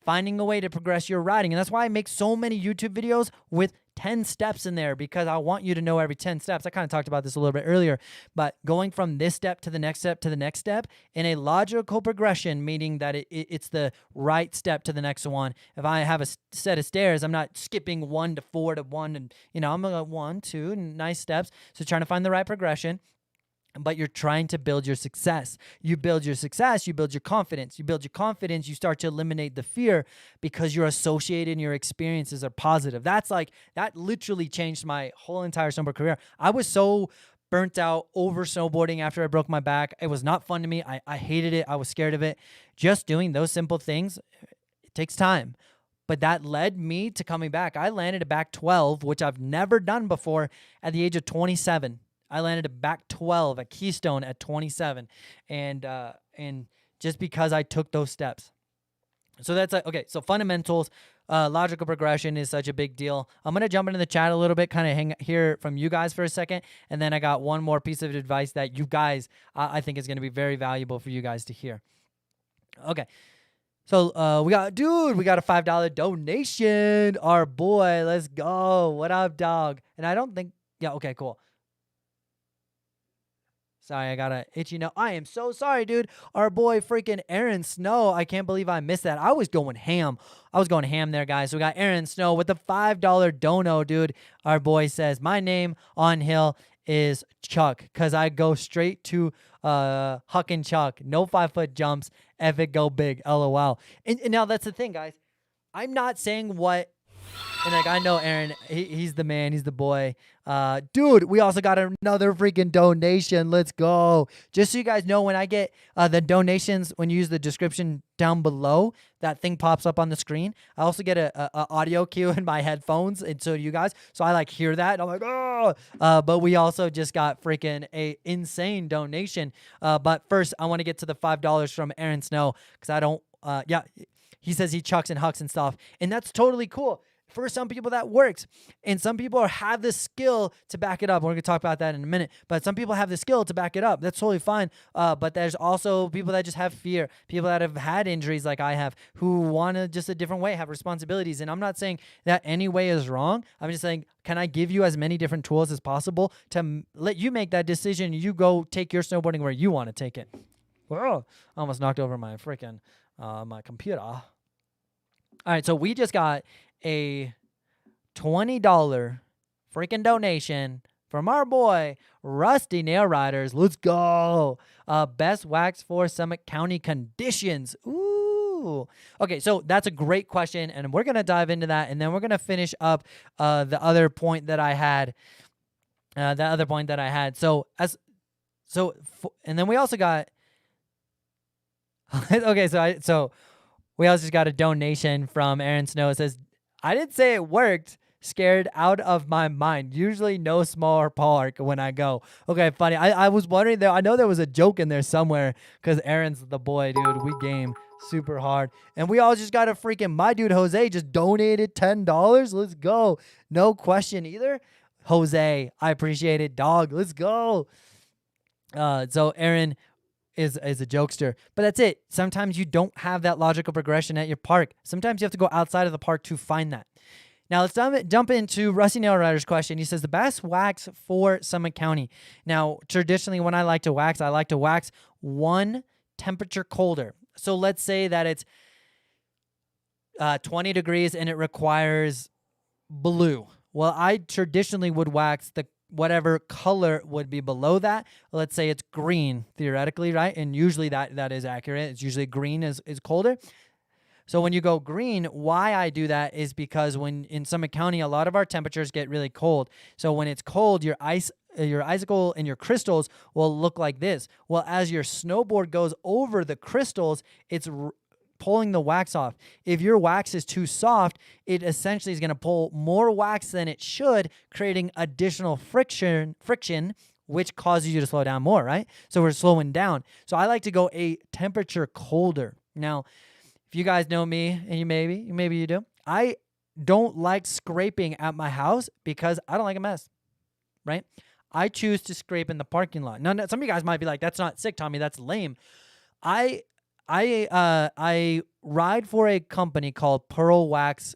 Finding a way to progress your riding. And that's why I make so many YouTube videos with 10 steps in there, because I want you to know every 10 steps. I kind of talked about this a little bit earlier, but going from this step to the next step to the next step in a logical progression, meaning that it's the right step to the next one. If I have a set of stairs, I'm not skipping 1 to 4 to 1, and I'm going to go 1, 2, nice steps. So trying to find the right progression. But you're trying to build your success. You build your success, you build your confidence. You build your confidence, you start to eliminate the fear because you're associated and your experiences are positive. That literally changed my whole entire snowboard career. I was so burnt out over snowboarding after I broke my back. It was not fun to me. I hated it. I was scared of it. Just doing those simple things, it takes time. But that led me to coming back. I landed a back 12, which I've never done before, at the age of 27. I landed a back 12 at Keystone at 27, and just because I took those steps. So that's okay. So fundamentals, logical progression is such a big deal. I'm gonna jump into the chat a little bit, kind of hear from you guys for a second, and then I got one more piece of advice that you guys I think is gonna be very valuable for you guys to hear. Okay. So we got a $5 donation. Our boy, let's go. What up, dog? And I don't think okay, cool. Sorry, I got a itchy nose. I am so sorry, dude. Our boy freaking Aaron Snow. I can't believe I missed that. I was going ham. There, guys. So we got Aaron Snow with the $5 dono, dude. Our boy says, my name on hill is Chuck because I go straight to Huck and Chuck. No 5-foot jumps. If it go big. LOL. And now that's the thing, guys. I'm not saying what. And like I know Aaron, he's the man, he's the boy. Dude, we also got another freaking donation. Let's go. Just so you guys know, when I get the donations, when you use the description down below, that thing pops up on the screen. I also get a audio cue in my headphones, and so do you guys. So I like hear that, and I'm like, oh. But we also just got freaking a insane donation. But first, I want to get to the $5 from Aaron Snow because I don't. He says he chucks and hucks and stuff, and that's totally cool. For some people, that works. And some people have the skill to back it up. We're going to talk about that in a minute. But some people have the skill to back it up. That's totally fine. But there's also people that just have fear, people that have had injuries like I have, who want to just a different way, have responsibilities. And I'm not saying that any way is wrong. I'm just saying, can I give you as many different tools as possible to let you make that decision? You go take your snowboarding where you want to take it. Whoa, I almost knocked over my freaking my computer. All right, so we just got a $20 freaking donation from our boy Rusty Nail Riders. Let's go. Best wax for Summit County conditions. Ooh. Okay, so that's a great question, and we're gonna dive into that, and then we're gonna finish up the other point that I had. And then we also got. Okay, so we also just got a donation from Aaron Snow. It says, I didn't say it worked. Scared out of my mind. Usually no small park when I go. Okay, funny. I was wondering there. I know there was a joke in there somewhere because Aaron's the boy, dude. We game super hard. And we all just got a freaking, my dude Jose just donated $10. Let's go. No question either. Jose, I appreciate it, dog. Let's go. So Aaron is a jokester. But that's it. Sometimes you don't have that logical progression at your park. Sometimes you have to go outside of the park to find that. Now, let's jump into Rusty Nail Rider's question. He says, the best wax for Summit County. Now, traditionally, when I like to wax one temperature colder. So let's say that it's 20 degrees and it requires blue. Well, I traditionally would wax the whatever color would be below that. Let's say it's green, theoretically, right? And usually that is accurate. It's usually green is colder. So when you go green, why I do that is because when in Summit County, a lot of our temperatures get really cold. So when it's cold, your icicle and your crystals will look like this. Well, as your snowboard goes over the crystals, it's pulling the wax off. If your wax is too soft, it essentially is going to pull more wax than it should, creating additional friction, which causes you to slow down more, right? So we're slowing down. So I like to go a temperature colder. Now, if you guys know me, and maybe you do, I don't like scraping at my house because I don't like a mess, right? I choose to scrape in the parking lot. Now, some of you guys might be like, that's not sick, Tommy. That's lame. I ride for a company called Pearl Wax,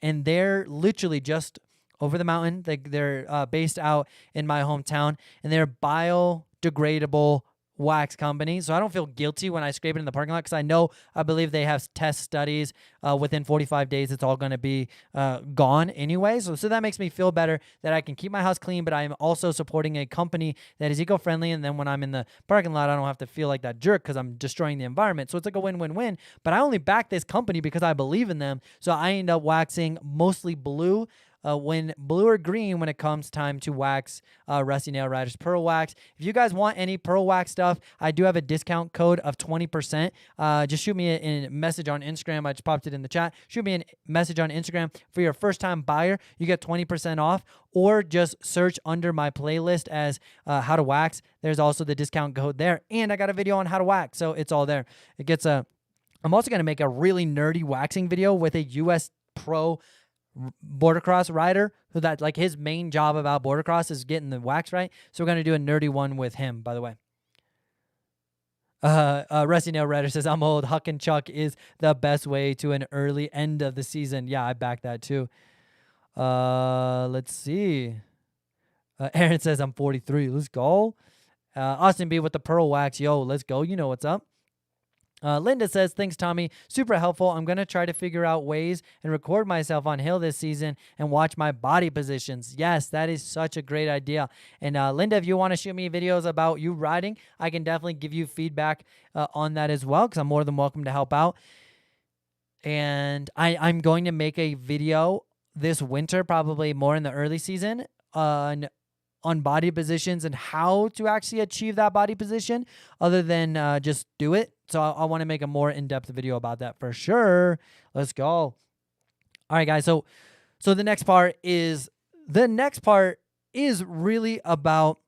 and they're literally just over the mountain. They're based out in my hometown, and they're biodegradable wax company. So I don't feel guilty when I scrape it in the parking lot because I believe they have test studies within 45 days. It's all going to be gone anyway. So that makes me feel better that I can keep my house clean, but I'm also supporting a company that is eco-friendly. And then when I'm in the parking lot, I don't have to feel like that jerk because I'm destroying the environment. So it's like a win-win-win. But I only back this company because I believe in them. So I end up waxing mostly blue. When blue or green when it comes time to wax Rusty Nail Riders Pearl Wax. If you guys want any Pearl Wax stuff, I do have a discount code of 20%. Just shoot me a message on Instagram. I just popped it in the chat. Shoot me a message on Instagram. For your first-time buyer, you get 20% off, or just search under my playlist as how to wax. There's also the discount code there, and I got a video on how to wax, so it's all there. It gets a I'm also going to make a really nerdy waxing video with a U.S. pro bordercross rider who that like his main job about bordercross is getting the wax right. So we're going to do a nerdy one with him, by the way. Rusty Nail Redder says, I'm old. Huck and Chuck is the best way to an early end of the season. Yeah, I back that too. Let's see. Aaron says, I'm 43. Let's go. Austin B with the pearl wax. Yo, let's go. You know what's up. Linda says, thanks, Tommy. Super helpful. I'm going to try to figure out ways and record myself on hill this season and watch my body positions. Yes, that is such a great idea. And Linda, if you want to shoot me videos about you riding, I can definitely give you feedback on that as well, because I'm more than welcome to help out. And I'm going to make a video this winter, probably more in the early season, on body positions and how to actually achieve that body position other than just do it. So I want to make a more in-depth video about that for sure. Let's go. All right, guys. So the next part is really about,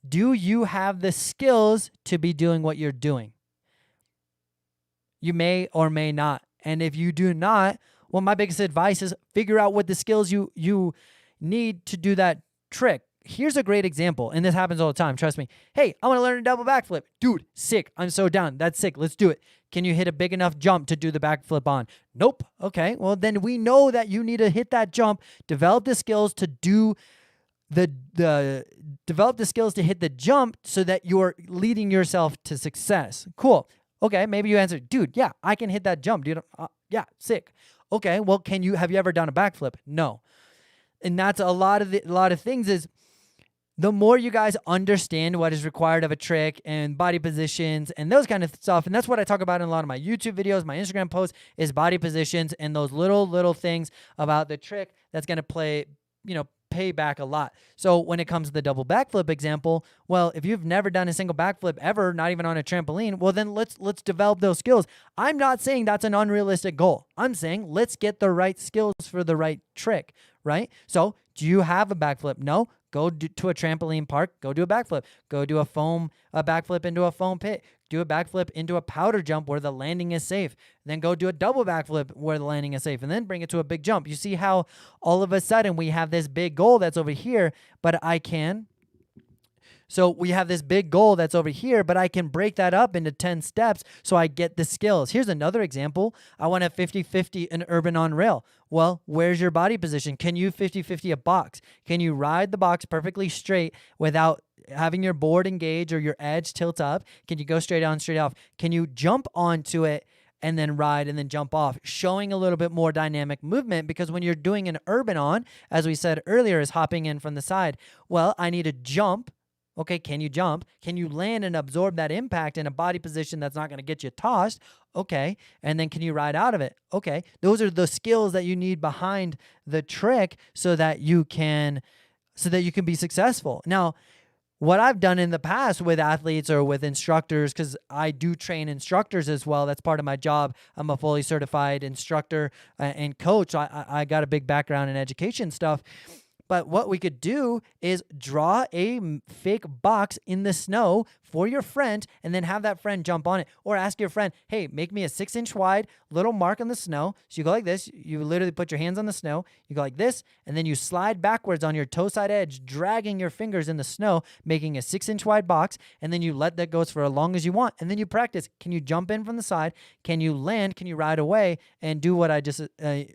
do you have the skills to be doing what you're doing? You may or may not. And if you do not, well, my biggest advice is figure out what the skills you need to do that trick. Here's a great example, and this happens all the time. Trust me. Hey, I want to learn a double backflip. Dude, sick. I'm so down. That's sick. Let's do it. Can you hit a big enough jump to do the backflip on? Nope. Okay, well, then we know that you need to hit that jump, develop the skills to do develop the skills to hit the jump so that you're leading yourself to success. Cool. Okay, maybe you answer, dude, yeah, I can hit that jump, dude. Yeah, sick. Okay, well, have you ever done a backflip? No. And that's a lot of things is, the more you guys understand what is required of a trick and body positions and those kind of stuff, and that's what I talk about in a lot of my YouTube videos, my Instagram posts, is body positions and those little things about the trick that's going to pay back a lot. So when it comes to the double backflip example, well, if you've never done a single backflip ever, not even on a trampoline, well, then let's develop those skills. I'm not saying that's an unrealistic goal. I'm saying let's get the right skills for the right trick, right? So do you have a backflip? No. Go to a trampoline park, go do a backflip. Go do a backflip into a foam pit. Do a backflip into a powder jump where the landing is safe. Then go do a double backflip where the landing is safe, and then bring it to a big jump. You see how all of a sudden we have this big goal that's over here, but I can break that up into 10 steps so I get the skills. Here's another example. I want a 50-50 in urban on rail. Well, where's your body position? Can you 50-50 a box? Can you ride the box perfectly straight without having your board engage or your edge tilt up? Can you go straight on, straight off? Can you jump onto it and then ride and then jump off, showing a little bit more dynamic movement? Because when you're doing an urban on, as we said earlier, is hopping in from the side. Well, I need to jump. Okay, can you jump? Can you land and absorb that impact in a body position that's not going to get you tossed? Okay, and then can you ride out of it? Okay, those are the skills that you need behind the trick so that you can be successful. Now, what I've done in the past with athletes or with instructors, because I do train instructors as well. That's part of my job. I'm a fully certified instructor and coach. I got a big background in education stuff. But what we could do is draw a fake box in the snow for your friend and then have that friend jump on it. Or ask your friend, hey, make me a 6-inch wide little mark on the snow. So you go like this. You literally put your hands on the snow. You go like this. And then you slide backwards on your toe side edge, dragging your fingers in the snow, making a 6-inch wide box. And then you let that go for as long as you want. And then you practice. Can you jump in from the side? Can you land? Can you ride away and do what I just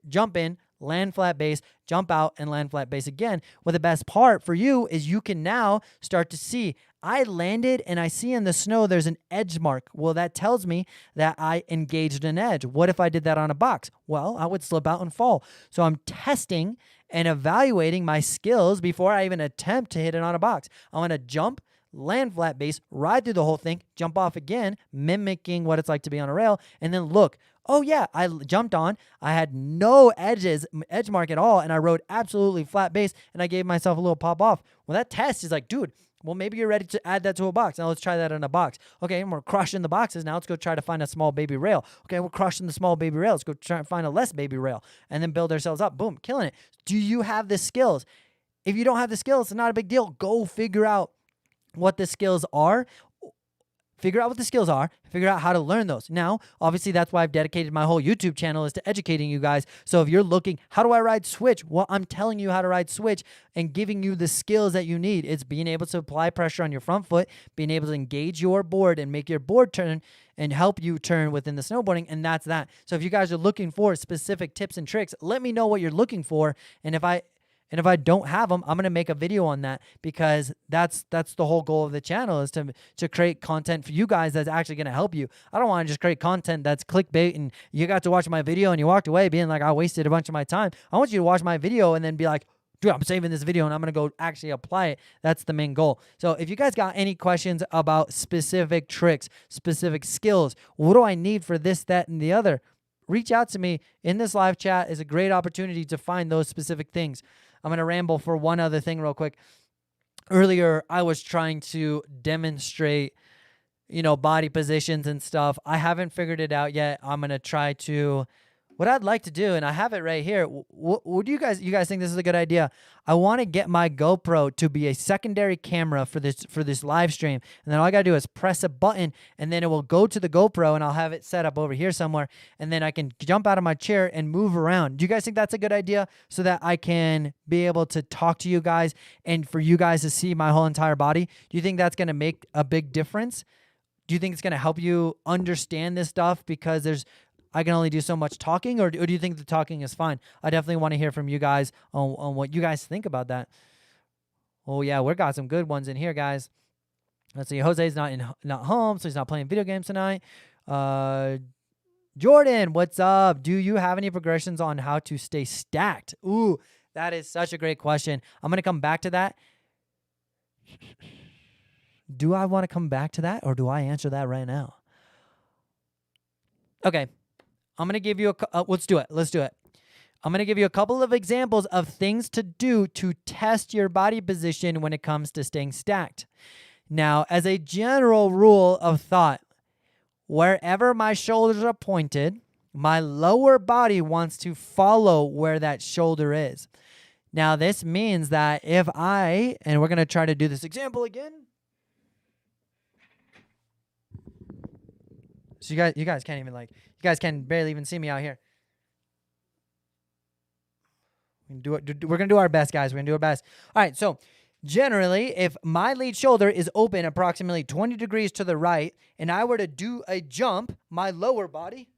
jump in, land flat base, jump out, and land flat base again? Well, the best part for you is you can now start to see, I landed and I see in the snow there's an edge mark. Well, that tells me that I engaged an edge. What if I did that on a box? Well, I would slip out and fall. So I'm testing and evaluating my skills before I even attempt to hit it on a box. I want to jump, land flat base, ride through the whole thing, jump off again, mimicking what it's like to be on a rail, and then look, oh yeah, I jumped on, I had no edge mark at all, and I rode absolutely flat base, and I gave myself a little pop off. Well, that test is like, dude, well, maybe you're ready to add that to a box. Now let's try that in a box. Okay, and we're crushing the boxes. Now let's go try to find a small baby rail. Okay, we're crushing the small baby rail. Let's go try and find a less baby rail, and then build ourselves up. Boom, killing it. Do you have the skills? If you don't have the skills, it's not a big deal. Go figure out what the skills are. figure out what the skills are, figure out how to learn those. Now, obviously, that's why I've dedicated my whole YouTube channel is to educating you guys. So if you're looking, how do I ride switch? Well, I'm telling you how to ride switch and giving you the skills that you need. It's being able to apply pressure on your front foot, being able to engage your board and make your board turn and help you turn within the snowboarding, and that's that. So if you guys are looking for specific tips and tricks, let me know what you're looking for, and if I don't have them, I'm going to make a video on that, because that's the whole goal of the channel, is to create content for you guys that's actually going to help you. I don't want to just create content that's clickbait and you got to watch my video and you walked away being like, I wasted a bunch of my time. I want you to watch my video and then be like, dude, I'm saving this video and I'm going to go actually apply it. That's the main goal. So if you guys got any questions about specific tricks, specific skills, what do I need for this, that, and the other, reach out to me in this live chat. Is a great opportunity to find those specific things. I'm going to ramble for one other thing real quick. Earlier, I was trying to demonstrate, body positions and stuff. I haven't figured it out yet. I'm going to try to, what I'd like to do, and I have it right here. What do you guys think this is a good idea? I want to get my GoPro to be a secondary camera for this live stream. And then all I got to do is press a button, and then it will go to the GoPro, and I'll have it set up over here somewhere. And then I can jump out of my chair and move around. Do you guys think that's a good idea, so that I can be able to talk to you guys and for you guys to see my whole entire body? Do you think that's going to make a big difference? Do you think it's going to help you understand this stuff, because I can only do so much talking, or do you think the talking is fine? I definitely want to hear from you guys on what you guys think about that. Oh, yeah, we got some good ones in here, guys. Let's see. Jose's not home, so he's not playing video games tonight. Jordan, what's up? Do you have any progressions on how to stay stacked? Ooh, that is such a great question. I'm going to come back to that. Do I want to come back to that, or do I answer that right now? Okay. I'm going to give you let's do it. I'm going to give you a couple of examples of things to do to test your body position when it comes to staying stacked. Now, as a general rule of thought, wherever my shoulders are pointed, my lower body wants to follow where that shoulder is. Now, this means that and we're going to try to do this example again. So you guys can't even you guys can barely even see me out here. We're going to do our best, guys. We're going to do our best. All right, so generally, if my lead shoulder is open approximately 20 degrees to the right, and I were to do a jump, my lower body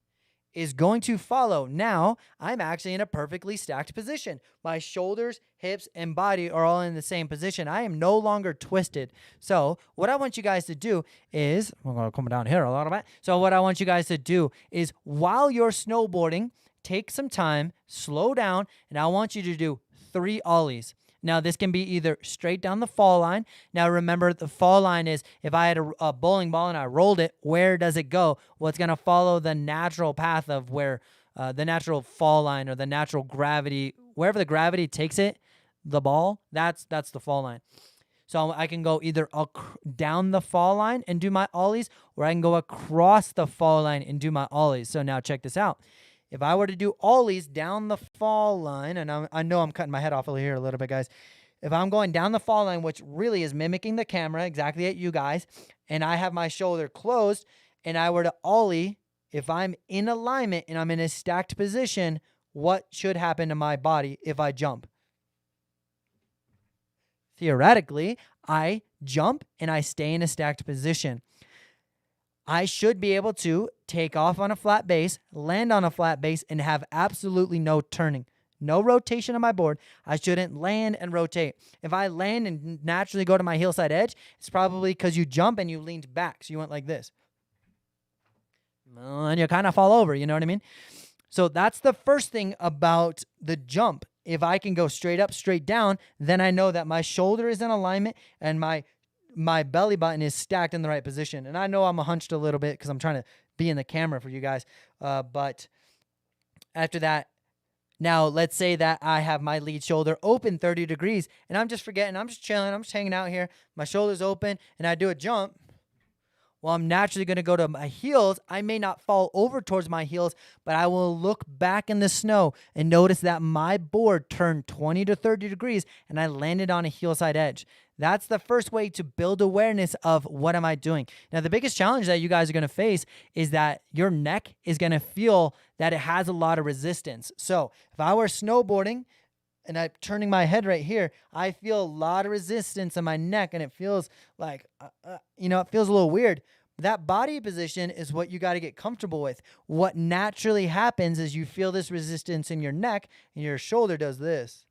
is going to follow. Now, I'm actually in a perfectly stacked position. My shoulders, hips, and body are all in the same position. I am no longer twisted. So what I want you guys to do is, we're going to come down here a little bit. So what I want you guys to do is, while you're snowboarding, take some time, slow down, and I want you to do 3 ollies. Now, this can be either straight down the fall line. Now, remember, the fall line is, if I had a bowling ball and I rolled it, where does it go? Well, it's going to follow the natural path of where the natural fall line, or the natural gravity, wherever the gravity takes it, the ball, that's the fall line. So I can go either down the fall line and do my ollies, or I can go across the fall line and do my ollies. So now check this out. If I were to do ollies down the fall line, and I know I'm cutting my head off over here a little bit, guys. If I'm going down the fall line, which really is mimicking the camera exactly at you guys, and I have my shoulder closed, and I were to ollie, if I'm in alignment and I'm in a stacked position, what should happen to my body if I jump? Theoretically, I jump and I stay in a stacked position. I should be able to take off on a flat base, land on a flat base, and have absolutely no turning, no rotation on my board. I shouldn't land and rotate. If I land and naturally go to my heel side edge, it's probably because you jump and you leaned back. So you went like this. And you kind of fall over, you know what I mean? So that's the first thing about the jump. If I can go straight up, straight down, then I know that my shoulder is in alignment and my belly button is stacked in the right position. And I know I'm hunched a little bit because I'm trying to be in the camera for you guys. But after that, now let's say that I have my lead shoulder open 30 degrees and I'm just forgetting, I'm just chilling, I'm just hanging out here. My shoulder's open and I do a jump. Well, I'm naturally going to go to my heels. I may not fall over towards my heels, but I will look back in the snow and notice that my board turned 20 to 30 degrees and I landed on a heel side edge. That's the first way to build awareness of what am I doing. Now, the biggest challenge that you guys are going to face is that your neck is going to feel that it has a lot of resistance. So if I were snowboarding and I'm turning my head right here, I feel a lot of resistance in my neck, and it feels like, it feels a little weird. That body position is what you got to get comfortable with. What naturally happens is you feel this resistance in your neck, and your shoulder does this.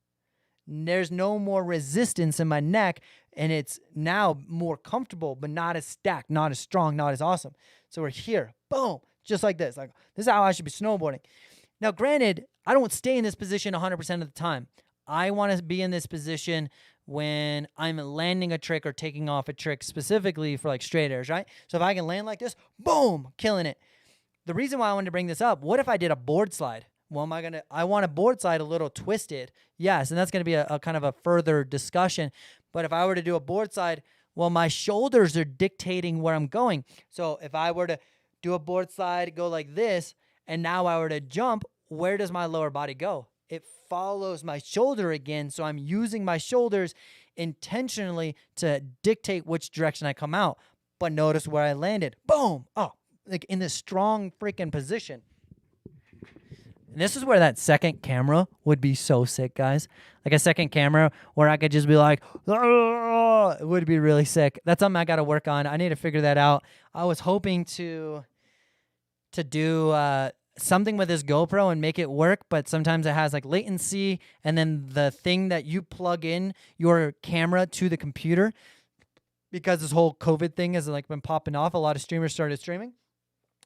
There's no more resistance in my neck, and it's now more comfortable, but not as stacked, not as strong, not as awesome. So we're here, boom, just like this. Like, this is how I should be snowboarding. Now, granted, I don't stay in this position 100% of the time. I want to be in this position when I'm landing a trick or taking off a trick, specifically for like straight airs, right? So if I can land like this, boom, killing it. The reason why I wanted to bring this up, what if I did a board slide? Well, I want a board slide a little twisted. Yes, and that's going to be a kind of a further discussion. But if I were to do a board slide, well, my shoulders are dictating where I'm going. So if I were to do a board slide, go like this, and now I were to jump, where does my lower body go? It follows my shoulder again. So I'm using my shoulders intentionally to dictate which direction I come out. But notice where I landed. Boom. Oh, like in this strong freaking position. And this is where that second camera would be so sick, guys. Like a second camera where I could just be like, "Argh!" It would be really sick. That's something I got to work on. I need to figure that out. I was hoping to do something with this GoPro and make it work, but sometimes it has like latency, and then the thing that you plug in your camera to the computer, because this whole COVID thing has like been popping off. A lot of streamers started streaming,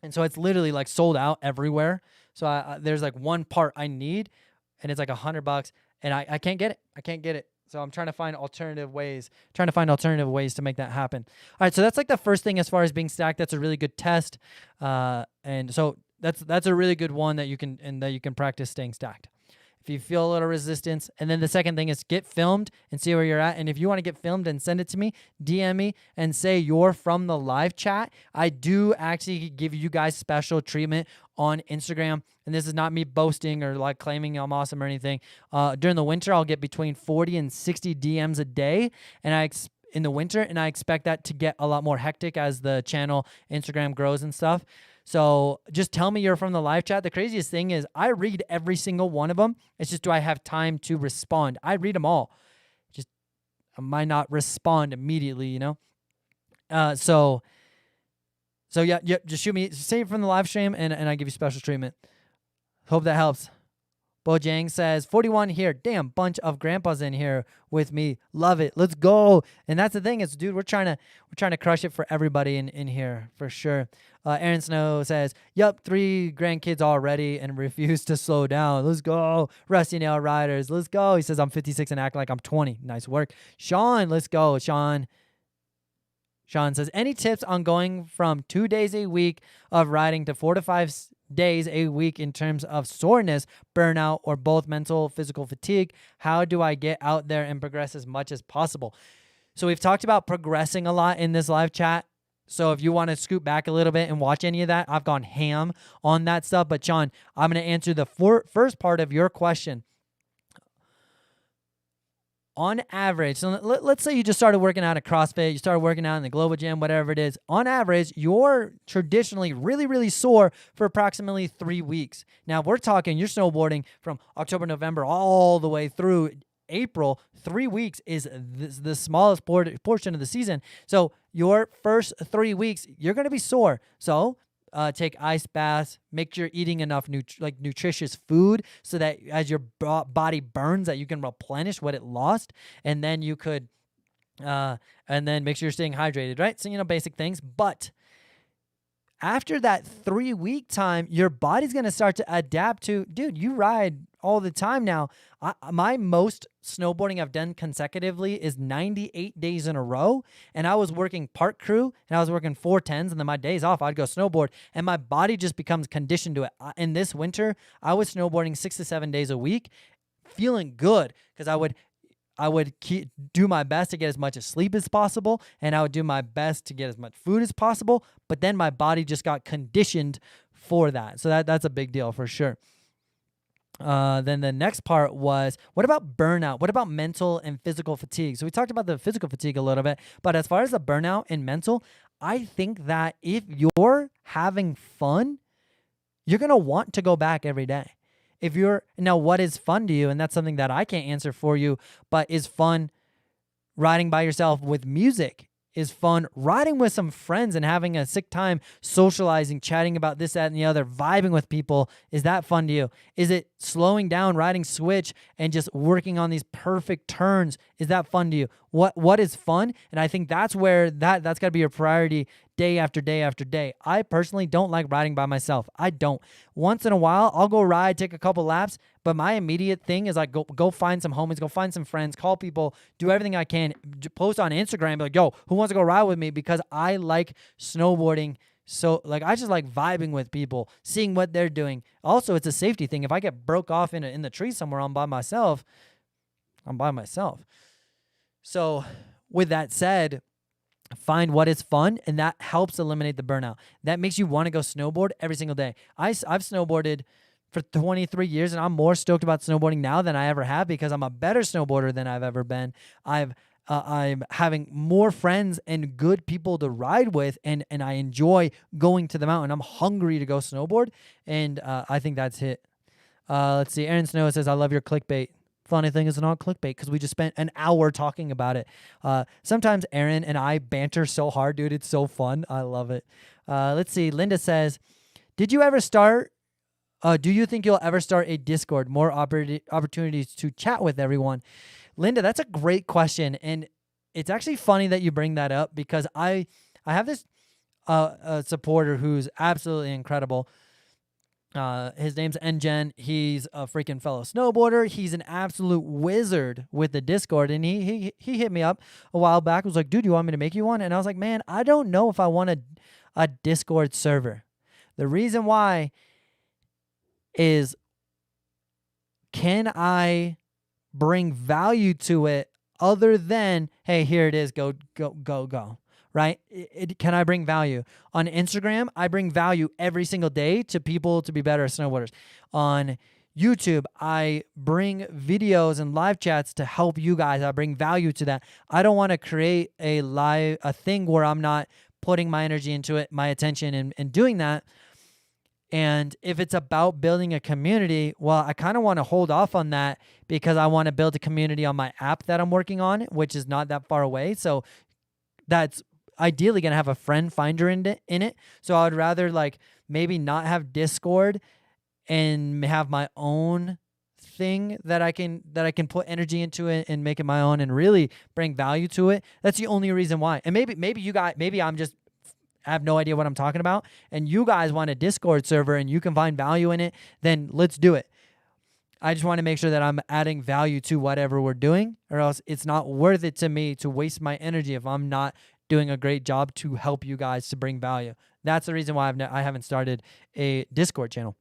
and so it's literally like sold out everywhere. So there's like one part I need, and it's like $100, and I can't get it. I can't get it. So I'm trying to find alternative ways to make that happen. All right, so that's like the first thing as far as being stacked. That's a really good test, and so that's a really good one that you can practice staying stacked. If you feel a little resistance. And then the second thing is get filmed and see where you're at. And if you want to get filmed and send it to me, DM me and say you're from the live chat. I do actually give you guys special treatment on Instagram. And this is not me boasting or like claiming I'm awesome or anything. During the winter, I'll get between 40 and 60 DMs a day. And in the winter, and I expect that to get a lot more hectic as the channel Instagram grows and stuff. So just tell me you're from the live chat. The craziest thing is I read every single one of them. It's just, do I have time to respond? I read them all. Just I might not respond immediately, So yeah, just shoot me, say it from the live stream, and I give you special treatment. Hope that helps. Bojang says, 41 here. Damn, bunch of grandpas in here with me. Love it. Let's go. And that's the thing is, dude, we're trying to crush it for everybody in here for sure. Aaron Snow says, yup, 3 grandkids already and refuse to slow down. Let's go. Rusty Nail Riders. Let's go. He says, I'm 56 and act like I'm 20. Nice work. Sean, let's go. Sean says, any tips on going from 2 days a week of riding to 4 to 5 days a week in terms of soreness, burnout, or both mental, physical fatigue? How do I get out there and progress as much as possible? So we've talked about progressing a lot in this live chat. So if you want to scoot back a little bit and watch any of that, I've gone ham on that stuff. But Sean, I'm going to answer the first part of your question. On average, so let's say you just started working out at CrossFit, you started working out in the Global Gym, whatever it is. On average, you're traditionally really, really sore for approximately 3 weeks. Now, we're talking you're snowboarding from October, November, all the way through April. 3 weeks is the smallest portion of the season. So your first 3 weeks, you're going to be sore. So take ice baths, make sure you're eating enough nutritious food so that as your body burns that you can replenish what it lost, and then you could and then make sure you're staying hydrated, right? So basic things. But after that 3 week time, your body's going to start to adapt to, dude, you ride all the time now. My most snowboarding I've done consecutively is 98 days in a row. And I was working park crew and I was working 410s, and then my days off, I'd go snowboard, and my body just becomes conditioned to it. In this winter, I was snowboarding 6 to 7 days a week, feeling good because I would do my best to get as much sleep as possible, and I would do my best to get as much food as possible. But then my body just got conditioned for that. So that's a big deal for sure. Then the next part was, what about burnout? What about mental and physical fatigue? So we talked about the physical fatigue a little bit, but as far as the burnout and mental, I think that if you're having fun, you're going to want to go back every day. If you're now, what is fun to you? And that's something that I can't answer for you, but is fun riding by yourself with music? Is fun riding with some friends and having a sick time socializing, chatting about this, that, and the other, vibing with people? Is that fun to you? Is it slowing down, riding switch, and just working on these perfect turns? Is that fun to you? What is fun? And I think that's where that's got to be your priority day after day after day. I personally don't like riding by myself. I don't. Once in a while, I'll go ride, take a couple laps, but my immediate thing is like go find some homies, go find some friends, call people, do everything I can, post on Instagram, be like, yo, who wants to go ride with me? Because I like snowboarding. So like I just like vibing with people, seeing what they're doing. Also, it's a safety thing. If I get broke off in the tree somewhere, I'm by myself. So with that said, find what is fun, and that helps eliminate the burnout. That makes you want to go snowboard every single day. I've snowboarded for 23 years, and I'm more stoked about snowboarding now than I ever have because I'm a better snowboarder than I've ever been. I'm having more friends and good people to ride with, and I enjoy going to the mountain. I'm hungry to go snowboard, and I think that's it. Let's see. Aaron Snow says, I love your clickbait. Funny thing is, it's not clickbait because we just spent an hour talking about it. Sometimes Aaron and I banter so hard, dude. It's so fun. I love it. Let's see. Linda says, do you think you'll ever start a Discord? More opportunities to chat with everyone. Linda, that's a great question. And it's actually funny that you bring that up because I have this supporter who's absolutely incredible. His name's Ngen. He's a freaking fellow snowboarder. He's an absolute wizard with the Discord, and he hit me up a while back. Was like, dude, you want me to make you one? And I was like, man, I don't know if I want a Discord server. The reason why is, can I bring value to it other than, hey, here it is, go, right? Can I bring value? On Instagram, I bring value every single day to people to be better snowboarders. On YouTube, I bring videos and live chats to help you guys. I bring value to that. I don't want to create a thing where I'm not putting my energy into it, my attention, and doing that. And if it's about building a community, well, I kind of want to hold off on that because I want to build a community on my app that I'm working on, which is not that far away. So that's ideally going to have a friend finder in it. So I would rather like maybe not have Discord and have my own thing that I can put energy into it and make it my own and really bring value to it. That's the only reason why. And maybe I'm just have no idea what I'm talking about, and you guys want a Discord server and you can find value in it, then let's do it. I just want to make sure that I'm adding value to whatever we're doing, or else it's not worth it to me to waste my energy if I'm not doing a great job to help you guys to bring value. That's the reason why I haven't started a Discord channel.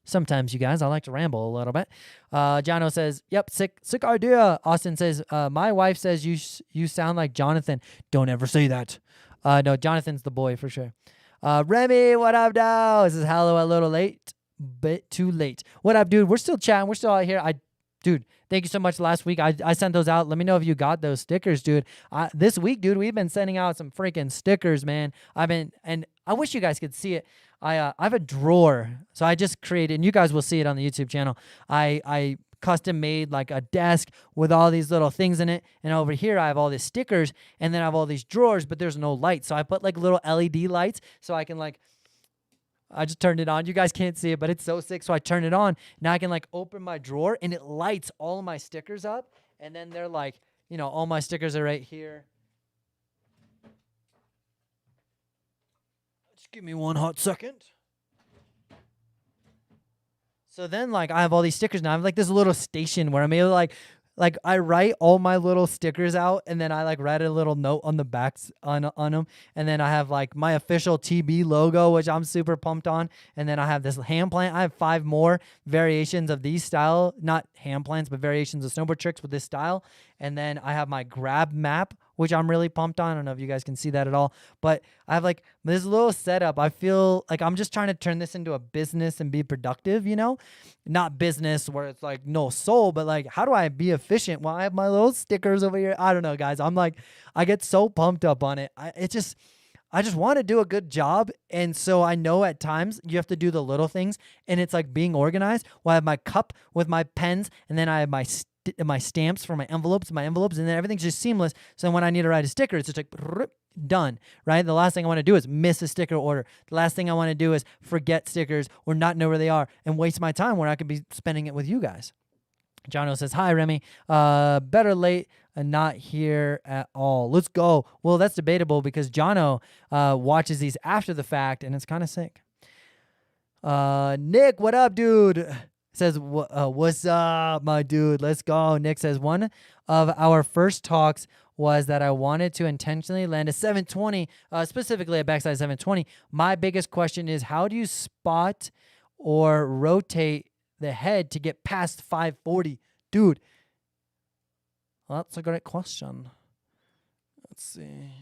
Sometimes, you guys, I like to ramble a little bit. Jono says, yep, sick idea. Austin says, my wife says you sound like Jonathan. Don't ever say that. No, Jonathan's the boy for sure. Remy, what up, now? This is hello a little late, bit too late. What up, dude? We're still chatting. We're still out here. Dude, thank you so much last week. I sent those out. Let me know if you got those stickers, dude. This week, dude, we've been sending out some freaking stickers, man. And I wish you guys could see it. I have a drawer. So I just created, and you guys will see it on the YouTube channel. I custom made like a desk with all these little things in it, and over here I have all these stickers, and then I have all these drawers, but there's no light, so I put like little LED lights so I can like, I just turned it on. You guys can't see it, but it's so sick. So I turn it on. Now I can like open my drawer and it lights all of my stickers up, and then they're like, you know, all my stickers are right here. Just give me one hot second. So then, like, I have all these stickers now. I have, like, this little station where I'm able to, like, I write all my little stickers out, and then I, like, write a little note on the backs on them. And then I have, like, my official TB logo, which I'm super pumped on. And then I have this hand plant. I have 5 more variations of these style. Not hand plants, but variations of snowboard tricks with this style. And then I have my grab map, which I'm really pumped on. I don't know if you guys can see that at all, but I have like this little setup. I feel like I'm just trying to turn this into a business and be productive, you know, not business where it's like no soul, but like, how do I be efficient? Well, I have my little stickers over here. I don't know, guys. I'm like, I get so pumped up on it. I just want to do a good job. And so I know at times you have to do the little things, and it's like being organized. Well, I have my cup with my pens, and then I have my stamps for my envelopes, and then everything's just seamless. So when I need to write a sticker, it's just like done, right? The last thing I want to do is miss a sticker order. The last thing I want to do is forget stickers or not know where they are and waste my time where I could be spending it with you guys. Jono says, hi, Remy. Better late and not here at all. Let's go. Well, that's debatable because Jono watches these after the fact, and it's kind of sick. Nick, what up, dude? Says, what's up, my dude? Let's go. Nick says, one of our first talks was that I wanted to intentionally land a 720, specifically a backside 720. My biggest question is, how do you spot or rotate the head to get past 540? Dude, well, that's a great question. Let's see.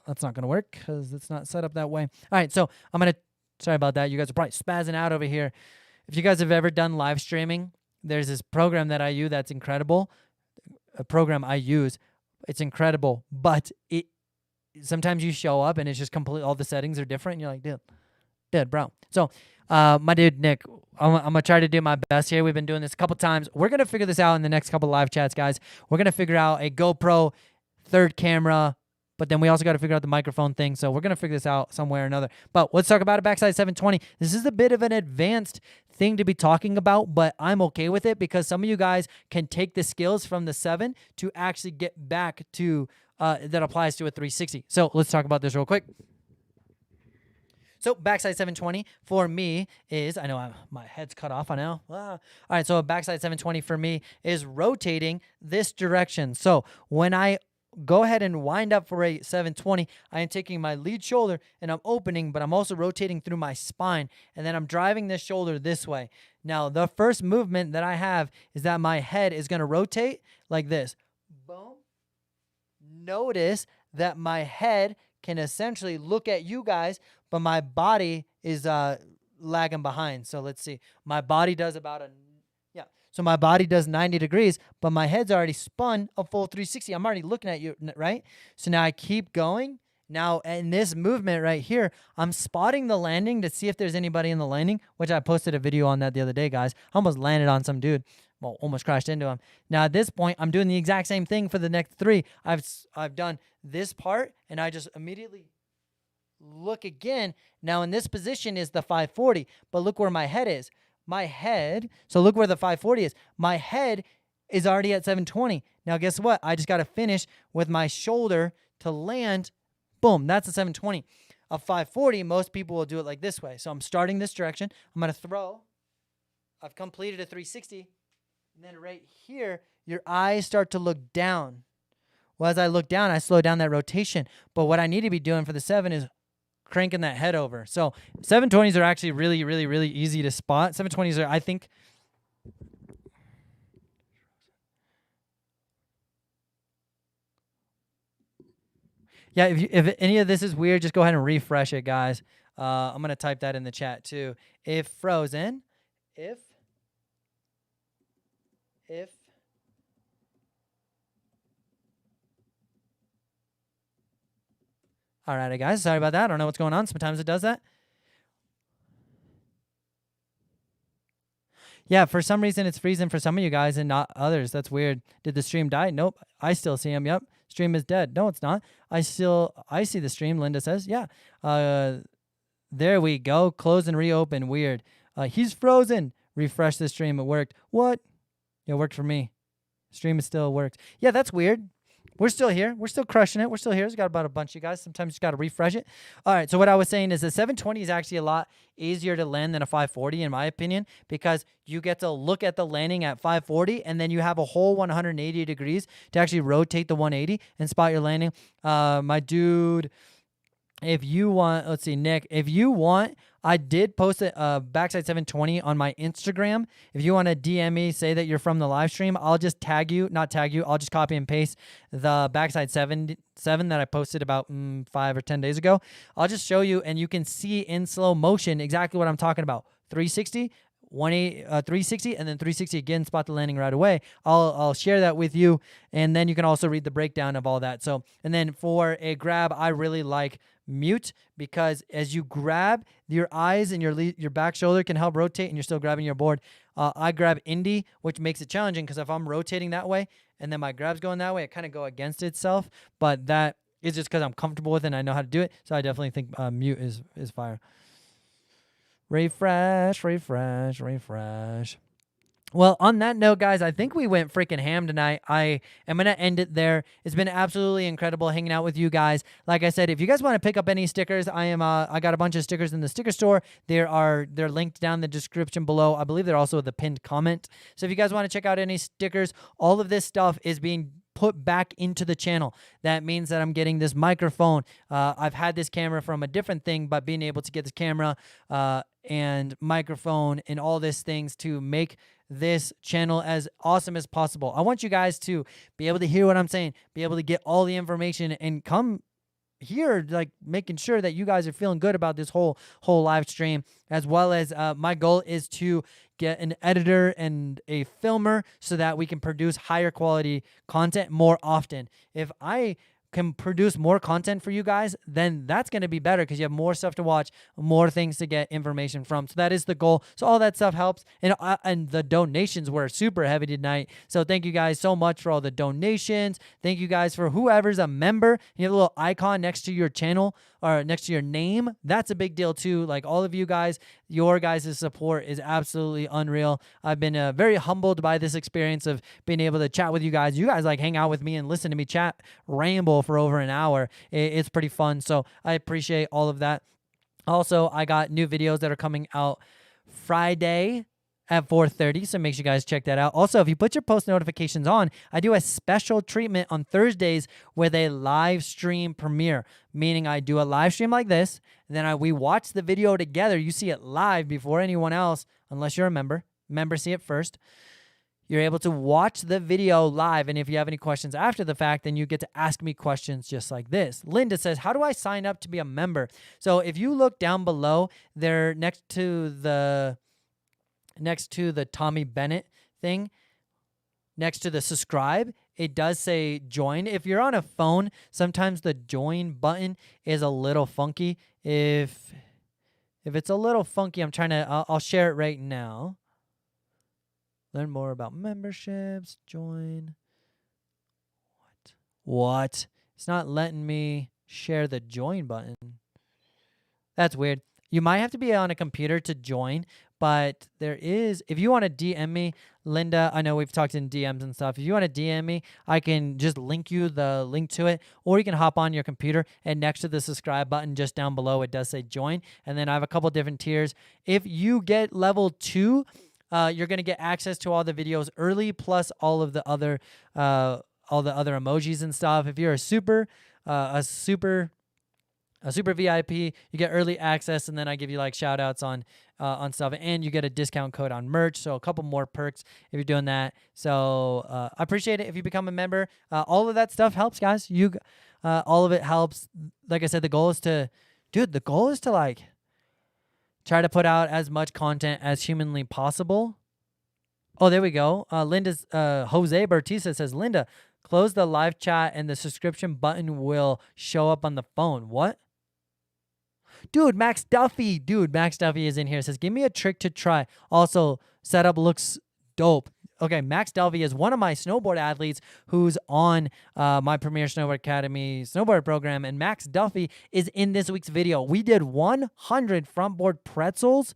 That's not going to work because it's not set up that way. All right, so I'm going to, sorry about that. You guys are probably spazzing out over here. If you guys have ever done live streaming, there's this program that I use that's incredible. A program I use, it's incredible, but sometimes you show up and it's just complete, all the settings are different. And you're like, dude, bro. So my dude, Nick, I'm going to try to do my best here. We've been doing this a couple times. We're going to figure this out in the next couple live chats, guys. We're going to figure out a GoPro third camera, but then we also got to figure out the microphone thing. So we're going to figure this out some way or another. But let's talk about a backside 720. This is a bit of an advanced thing to be talking about, but I'm okay with it because some of you guys can take the skills from the 7 to actually get back to, that applies to a 360. So let's talk about this real quick. So backside 720 for me is, I know my head's cut off, I know. All right, so a backside 720 for me is rotating this direction. So when I go ahead and wind up for a 720, I am taking my lead shoulder and I'm opening, but I'm also rotating through my spine, and then I'm driving this shoulder this way. Now, the first movement that I have is that my head is going to rotate like this. Boom. Notice that my head can essentially look at you guys, but my body is lagging behind. So let's see. My body does so my body does 90 degrees, but my head's already spun a full 360. I'm already looking at you, right? So now I keep going. Now, in this movement right here, I'm spotting the landing to see if there's anybody in the landing, which I posted a video on that the other day, guys. I almost landed on some dude. Well, almost crashed into him. Now, at this point, I'm doing the exact same thing for the next 3. I've done this part, and I just immediately look again. Now, in this position is the 540, but look where my head is. So look where the 540 is. My head is already at 720. Now, guess what? I just got to finish with my shoulder to land. Boom, that's a 720. A 540, most people will do it like this way. So I'm starting this direction. I'm going to throw. I've completed a 360. And then right here, your eyes start to look down. Well, as I look down, I slow down that rotation. But what I need to be doing for the 7 is cranking that head over. So 720s are actually really, really, really easy to spot. 720s are, I think, yeah, if any of this is weird, just go ahead and refresh it, guys. I'm going to type that in the chat too. If frozen, if all right, guys, sorry about that. I don't know what's going on. Sometimes it does that. Yeah, for some reason it's freezing for some of you guys and not others. That's weird. Did the stream die? Nope. I still see him. Yep. Stream is dead. No, it's not. I see the stream, Linda says. Yeah. There we go. Close and reopen. Weird. He's frozen. Refresh the stream. It worked. What? It worked for me. Stream is still worked. Yeah, that's weird. We're still here. We're still crushing it. We're still here. We've got about a bunch of you guys. Sometimes you got to refresh it. All right. So what I was saying is the 720 is actually a lot easier to land than a 540, in my opinion, because you get to look at the landing at 540, and then you have a whole 180 degrees to actually rotate the 180 and spot your landing. My dude, if you want, let's see, Nick, if you want, I did post a backside 720 on my Instagram. If you want to DM me, say that you're from the live stream, I'll just not tag you. I'll just copy and paste the backside 7 that I posted about 5 or 10 days ago. I'll just show you, and you can see in slow motion exactly what I'm talking about. 360, 360, and then 360 again, spot the landing right away. I'll share that with you, and then you can also read the breakdown of all that. So, and then for a grab, I really like mute, because as you grab, your eyes and your back shoulder can help rotate, and you're still grabbing your board. I grab indie, which makes it challenging, because if I'm rotating that way and then my grab's going that way, it kind of go against itself. But that is just because I'm comfortable with it and I know how to do it. So I definitely think mute is fire. Refresh. Well, on that note, guys, I think we went freaking ham tonight. I am going to end it there. It's been absolutely incredible hanging out with you guys. Like I said, if you guys want to pick up any stickers, I got a bunch of stickers in the sticker store. They're linked down in the description below. I believe they're also the pinned comment. So if you guys want to check out any stickers, all of this stuff is being put back into the channel. That means that I'm getting this microphone. I've had this camera from a different thing, but being able to get this camera and microphone and all these things to make this channel as awesome as possible. I want you guys to be able to hear what I'm saying, be able to get all the information, and come here, like making sure that you guys are feeling good about this whole live stream, as well as my goal is to get an editor and a filmer so that we can produce higher quality content more often. If I can produce more content for you guys, then that's going to be better, because you have more stuff to watch, more things to get information from. So that is the goal. So all that stuff helps. And the donations were super heavy tonight. So thank you guys so much for all the donations. Thank you guys for whoever's a member. You have a little icon next to your channel or next to your name. That's a big deal too. Like all of you guys, your guys' support is absolutely unreal. I've been very humbled by this experience of being able to chat with you guys. You guys like hang out with me and listen to me chat, ramble for over an hour. It's pretty fun. So I appreciate all of that. Also, I got new videos that are coming out Friday at 4:30, so make sure you guys check that out. Also, if you put your post notifications on, I do a special treatment on Thursdays with a live stream premiere, meaning I do a live stream like this, and then we watch the video together. You see it live before anyone else, unless you're a member. Members see it first. You're able to watch the video live, and if you have any questions after the fact, then you get to ask me questions just like this. Linda says, how do I sign up to be a member? So if you look down below there next to the Tommy Bennett thing, next to the subscribe, it does say join. If you're on a phone, sometimes the join button is a little funky. If it's a little funky, I'll share it right now. Learn more about memberships, join. What? It's not letting me share the join button. That's weird. You might have to be on a computer to join, but there is, if you want to DM me, Linda, I know we've talked in DMs and stuff. If you want to DM me, I can just link you the link to it, or you can hop on your computer, and next to the subscribe button just down below, it does say join. And then I have a couple different tiers. If you get level 2, you're going to get access to all the videos early, plus all of the other emojis and stuff. If you're a super VIP, you get early access, and then I give you like shout outs on stuff, and you get a discount code on merch. So a couple more perks if you're doing that. So I appreciate it if you become a member. All of that stuff helps, guys. All of it helps. Like I said, the goal is to like try to put out as much content as humanly possible. Oh, there we go. Linda's Jose Bertisa says, Linda, close the live chat and the subscription button will show up on the phone. What? Dude, Max Duffy is in here. Says, give me a trick to try. Also, setup looks dope. Okay, Max Duffy is one of my snowboard athletes who's on my Premier Snowboard Academy snowboard program, and Max Duffy is in this week's video. We did 100 frontboard pretzels.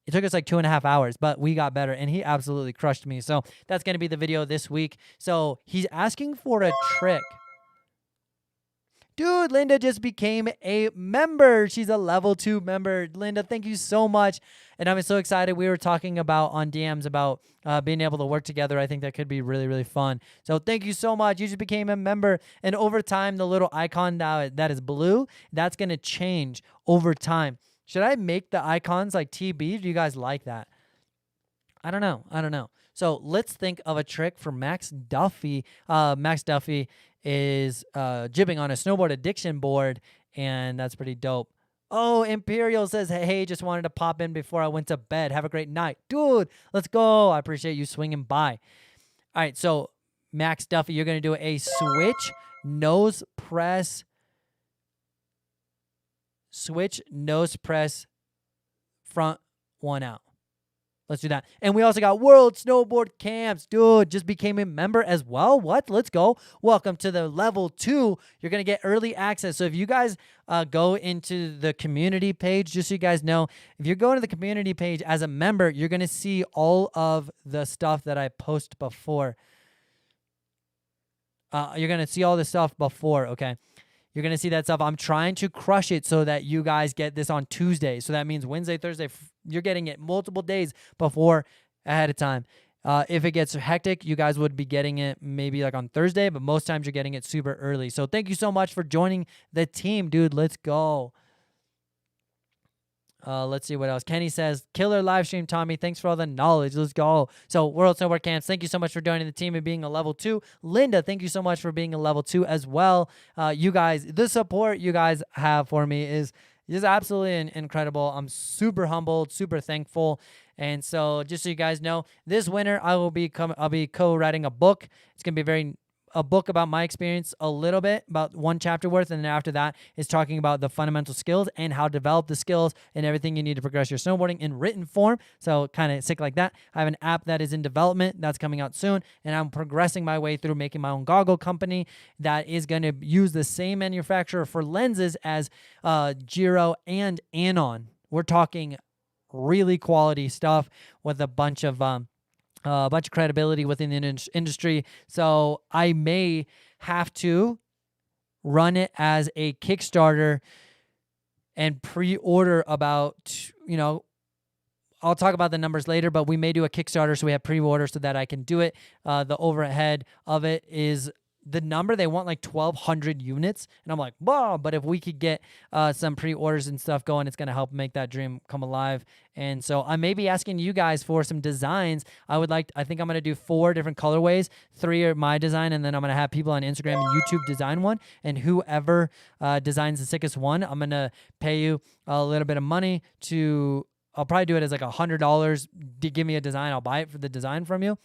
It took us like 2.5 hours, but we got better, and he absolutely crushed me. So that's going to be the video this week. So he's asking for a trick. Dude, Linda just became a member. She's a level 2 member. Linda, thank you so much. And I'm so excited. We were talking about on DMs about being able to work together. I think that could be really, really fun. So thank you so much. You just became a member. And over time, the little icon now that is blue, that's going to change over time. Should I make the icons like TB? Do you guys like that? I don't know. So let's think of a trick for Max Duffy. Max Duffy is jibbing on a snowboard addiction board, and that's pretty dope. Oh, Imperial says, hey, just wanted to pop in before I went to bed. Have a great night. Dude, let's go. I appreciate you swinging by. All right, so Max Duffy, you're going to do a switch, nose press, front one out. Let's do that. And we also got World Snowboard Camps. Dude, just became a member as well. What? Let's go. Welcome to the level 2. You're going to get early access. So if you guys go into the community page, just so you guys know, if you're going to the community page as a member, you're going to see all of the stuff that I post before. You're going to see all the stuff before, okay? You're going to see that stuff. I'm trying to crush it so that you guys get this on Tuesday. So that means Wednesday, Thursday, you're getting it multiple days before ahead of time. If it gets hectic, you guys would be getting it maybe like on Thursday, but most times you're getting it super early. So thank you so much for joining the team, dude. Let's go. Let's see what else. Kenny says, killer live stream, Tommy. Thanks for all the knowledge. Let's go. So World Snowboard Camps, thank you so much for joining the team and being a level 2. Linda, thank you so much for being a level 2 as well. You guys, the support you guys have for me is absolutely incredible. I'm super humbled, super thankful. And so just so you guys know, this winter I'll be co-writing a book. It's going to be a book about my experience, a little bit, about one chapter worth, and then after that is talking about the fundamental skills and how to develop the skills and everything you need to progress your snowboarding in written form. So kind of sick like that. I have an app that is in development that's coming out soon, and I'm progressing my way through making my own goggle company that is going to use the same manufacturer for lenses as Giro and Anon. We're talking really quality stuff with a bunch of credibility within the industry. So I may have to run it as a Kickstarter and pre-order about, I'll talk about the numbers later, but we may do a Kickstarter so we have pre-order so that I can do it. The overhead of it is the number. They want like 1,200 units. And I'm like, wow, but if we could get some pre-orders and stuff going, it's going to help make that dream come alive. And so I may be asking you guys for some designs. I think I'm going to do 4 different colorways. 3 are my design, and then I'm going to have people on Instagram and YouTube design one. And whoever designs the sickest one, I'm going to pay you a little bit of money I'll probably do it as like $100 to give me a design. I'll buy it for the design from you.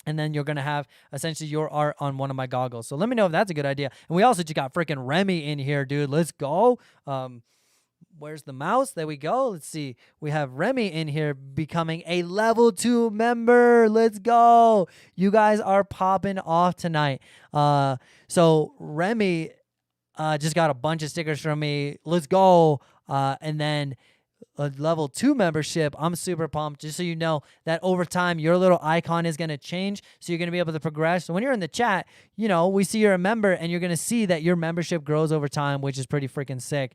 And then you're going to have essentially your art on one of my goggles. So let me know if that's a good idea. And we also just got freaking Remy in here, dude. Let's go. Where's the mouse? There we go. Let's see. We have Remy in here becoming a level 2 member. Let's go. You guys are popping off tonight. So Remy just got a bunch of stickers from me. Let's go. And then a level 2 membership. I'm super pumped. Just so you know that over time, your little icon is going to change. So you're going to be able to progress. So when you're in the chat, we see you're a member and you're going to see that your membership grows over time, which is pretty freaking sick.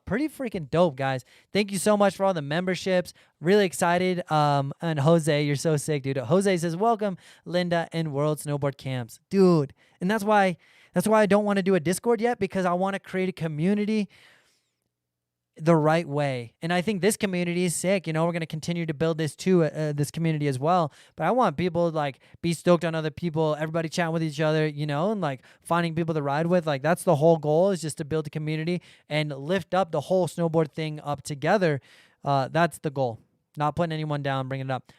Pretty freaking dope, guys. Thank you so much for all the memberships. Really excited. And Jose, you're so sick, dude. Jose says, welcome, Linda and World Snowboard Camps. Dude. And that's why I don't want to do a Discord yet, because I want to create a community the right way. And I think this community is sick. We're going to continue to build this too, this community as well. But I want people to be stoked on other people, everybody chatting with each other, and finding people to ride with. That's the whole goal, is just to build a community and lift up the whole snowboard thing up together. That's the goal. Not putting anyone down, bringing it up.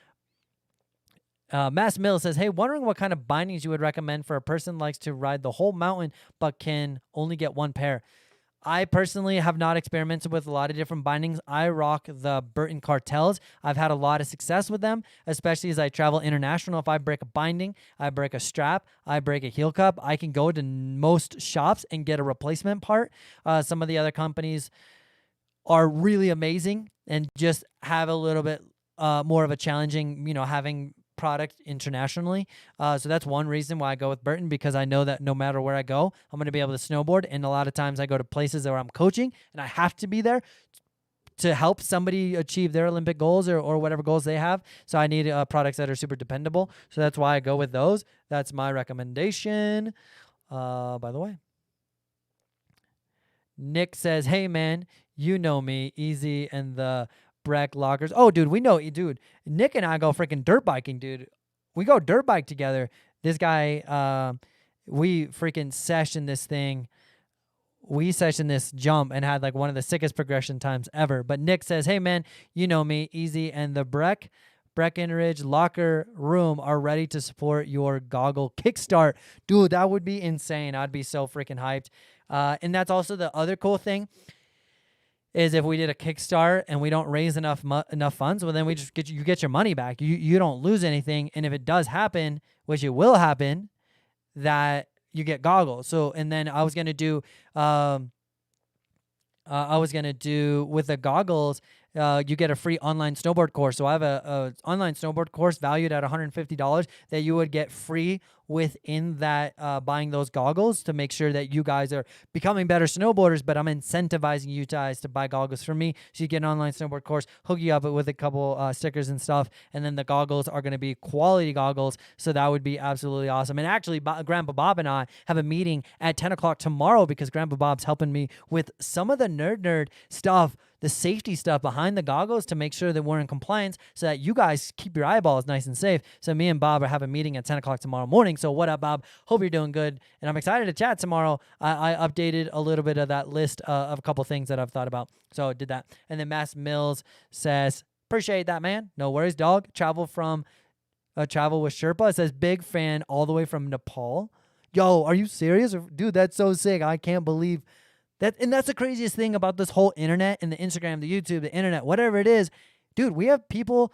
Mass Mill says, hey, wondering what kind of bindings you would recommend for a person who likes to ride the whole mountain but can only get one pair. I personally have not experimented with a lot of different bindings. I rock the Burton Cartels. I've had a lot of success with them, especially as I travel international. If I break a binding, I break a strap, I break a heel cup, I can go to most shops and get a replacement part. Some of the other companies are really amazing and just have a little bit more of a challenging, having product internationally. So that's one reason why I go with Burton, because I know that no matter where I go, I'm going to be able to snowboard. And a lot of times I go to places where I'm coaching and I have to be there to help somebody achieve their Olympic goals or whatever goals they have. So I need products that are super dependable. So that's why I go with those. That's my recommendation. By the way, Nick says, hey, man, you know me, Easy and the Breck lockers. Oh, dude, we know, dude. Nick and I go freaking dirt biking, dude. We go dirt bike together. This guy, we freaking session this thing. We sessioned this jump and had like one of the sickest progression times ever. But Nick says, hey, man, you know me, Easy and the Breckenridge locker room are ready to support your goggle kickstart. Dude, that would be insane. I'd be so freaking hyped. And that's also the other cool thing is if we did a Kickstart and we don't raise enough funds, well, then we just get your money back. You don't lose anything. And if it does happen, which it will happen, that you get goggles. So, and then I was going to do with the goggles, you get a free online snowboard course. So I have a online snowboard course valued at $150 that you would get free within that, buying those goggles to make sure that you guys are becoming better snowboarders, but I'm incentivizing you guys to buy goggles from me. So you get an online snowboard course, hook you up with a couple stickers and stuff, and then the goggles are going to be quality goggles. So that would be absolutely awesome. And actually, Grandpa Bob and I have a meeting at 10 o'clock tomorrow because Grandpa Bob's helping me with some of the nerd stuff, the safety stuff behind the goggles to make sure that we're in compliance so that you guys keep your eyeballs nice and safe. So me and Bob are having a meeting at 10 o'clock tomorrow morning. So what up, Bob? Hope you're doing good. And I'm excited to chat tomorrow. I updated a little bit of that list of a couple things that I've thought about. So I did that. And then Mass Mills says, appreciate that, man. No worries, dog. Travel with Sherpa. It says, big fan all the way from Nepal. Yo, are you serious? Dude, that's so sick. I can't believe that. And that's the craziest thing about this whole internet and the Instagram, the YouTube, the internet, whatever it is. Dude, we have people,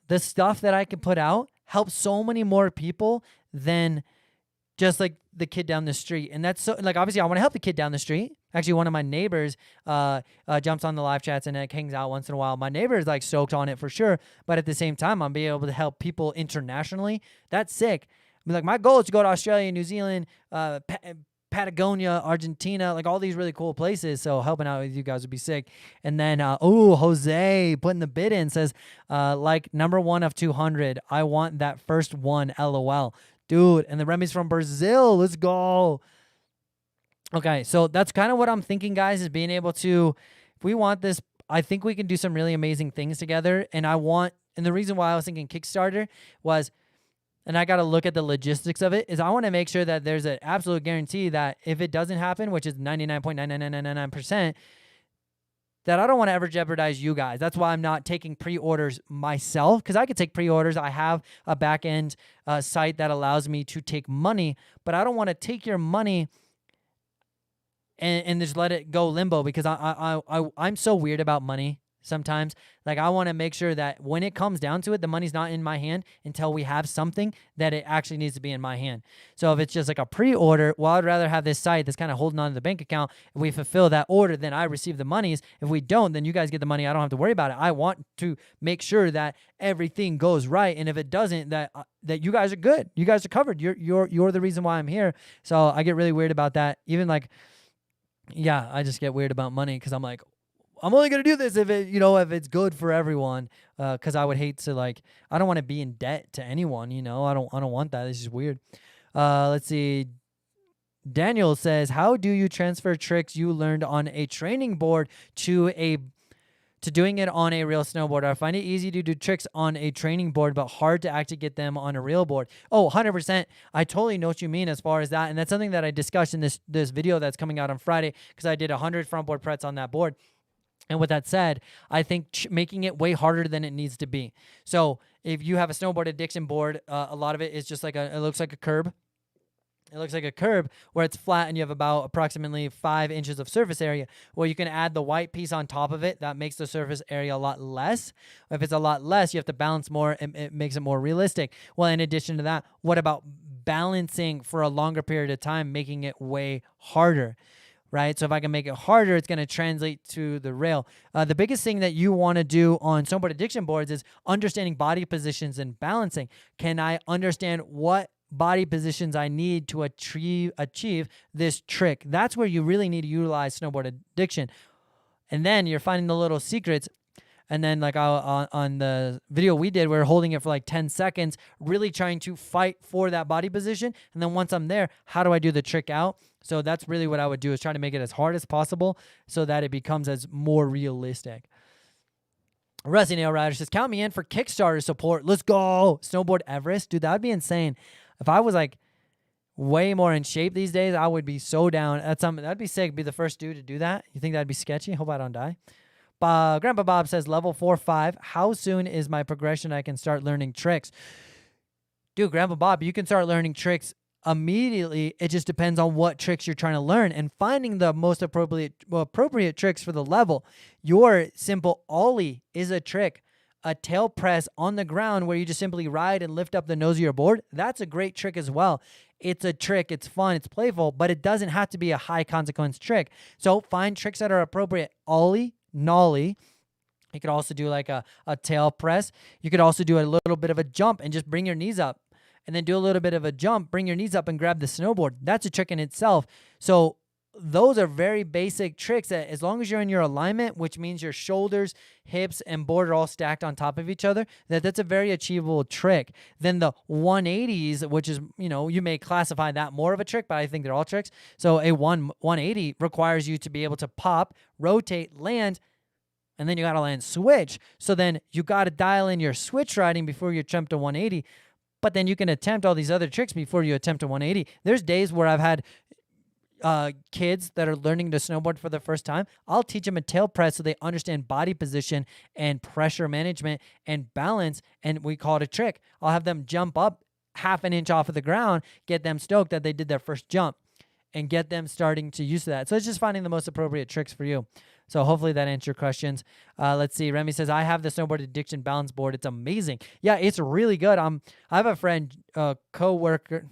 the stuff that I can put out helps so many more people than just like the kid down the street. And that's so, like, obviously I want to help the kid down the street. Actually, one of my neighbors jumps on the live chats and like hangs out once in a while. My neighbor is like stoked on it for sure. But at the same time, I'm being able to help people internationally. That's sick. I mean, like, my goal is to go to Australia, New Zealand, Patagonia, Argentina, like all these really cool places. So helping out with you guys would be sick. And then, Jose putting the bid in says, like number 1 of 200. I want that first one, LOL. Dude, and the Remy's from Brazil. Let's go. Okay, so that's kind of what I'm thinking, guys, is being able to, if we want this, I think we can do some really amazing things together. And the reason why I was thinking Kickstarter was, and I got to look at the logistics of it, is I want to make sure that there's an absolute guarantee that if it doesn't happen, which is 99.99999%, that I don't want to ever jeopardize you guys. That's why I'm not taking pre-orders myself, because I could take pre-orders. I have a back-end site that allows me to take money, but I don't want to take your money and just let it go limbo, because I'm so weird about money sometimes. Like, I want to make sure that when it comes down to it, the money's not in my hand until we have something that it actually needs to be in my hand. So if it's just like a pre-order, well, I'd rather have this site that's kind of holding on to the bank account. If we fulfill that order, then I receive the monies. If we don't, then you guys get the money. I don't have to worry about it. I want to make sure that everything goes right. And if it doesn't, that you guys are good. You guys are covered. You're the reason why I'm here. So I get really weird about that. Even like, yeah, I just get weird about money, because I'm like, I'm only going to do this if if it's good for everyone. Cause I would hate to, like, I don't want to be in debt to anyone, I don't want that. It's just weird. Let's see. Daniel says, how do you transfer tricks you learned on a training board to doing it on a real snowboard? I find it easy to do tricks on a training board, but hard to actually get them on a real board. Oh, 100%. I totally know what you mean as far as that. And that's something that I discussed in this video that's coming out on Friday, because I did 100 front board prets on that board. And with that said, I think making it way harder than it needs to be. So if you have a snowboard addiction board, a lot of it is just like it looks like a curb. It looks like a curb where it's flat and you have about approximately 5 inches of surface area. Well, you can add the white piece on top of it. That makes the surface area a lot less. If it's a lot less, you have to balance more, and it makes it more realistic. Well, in addition to that, what about balancing for a longer period of time, making it way harder? right? So if I can make it harder, it's going to translate to the rail. The biggest thing that you want to do on snowboard addiction boards is understanding body positions and balancing. Can I understand what body positions I need to achieve this trick? That's where you really need to utilize snowboard addiction. And then you're finding the little secrets. And then like on the video we did, we were holding it for like 10 seconds, really trying to fight for that body position. And then once I'm there, how do I do the trick out? So that's really what I would do, is try to make it as hard as possible so that it becomes as more realistic. Rusty Nail Rider says, count me in for Kickstarter support. Let's go. Snowboard Everest. Dude, that would be insane. If I was like way more in shape these days, I would be so down. That'd be sick. Be the first dude to do that. You think that'd be sketchy? Hope I don't die. Grandpa Bob says, level 4-5. How soon is my progression I can start learning tricks? Dude, Grandpa Bob, you can start learning tricks immediately. It just depends on what tricks you're trying to learn and finding the most appropriate tricks for the level. Your simple ollie is a trick. A tail press on the ground where you just simply ride and lift up the nose of your board, that's a great trick as well. It's a trick, it's fun, it's playful, but it doesn't have to be a high consequence trick. So find tricks that are appropriate. Ollie, nollie. You could also do like a tail press. You could also do a little bit of a jump and just bring your knees up. And then do a little bit of a jump, bring your knees up and grab the snowboard. That's a trick in itself. So those are very basic tricks that as long as you're in your alignment, which means your shoulders, hips, and board are all stacked on top of each other, that's a very achievable trick. Then the 180s, which is, you may classify that more of a trick, but I think they're all tricks. So a 180 requires you to be able to pop, rotate, land, and then you got to land switch. So then you got to dial in your switch riding before you attempt a 180. But then you can attempt all these other tricks before you attempt a 180. There's days where I've had kids that are learning to snowboard for the first time. I'll teach them a tail press so they understand body position and pressure management and balance, and we call it a trick. I'll have them jump up half an inch off of the ground, get them stoked that they did their first jump, and get them starting to use that. So it's just finding the most appropriate tricks for you. So hopefully that answered your questions. Let's see. Remy says, I have the snowboard addiction balance board. It's amazing. Yeah, it's really good. I have a friend, co-worker,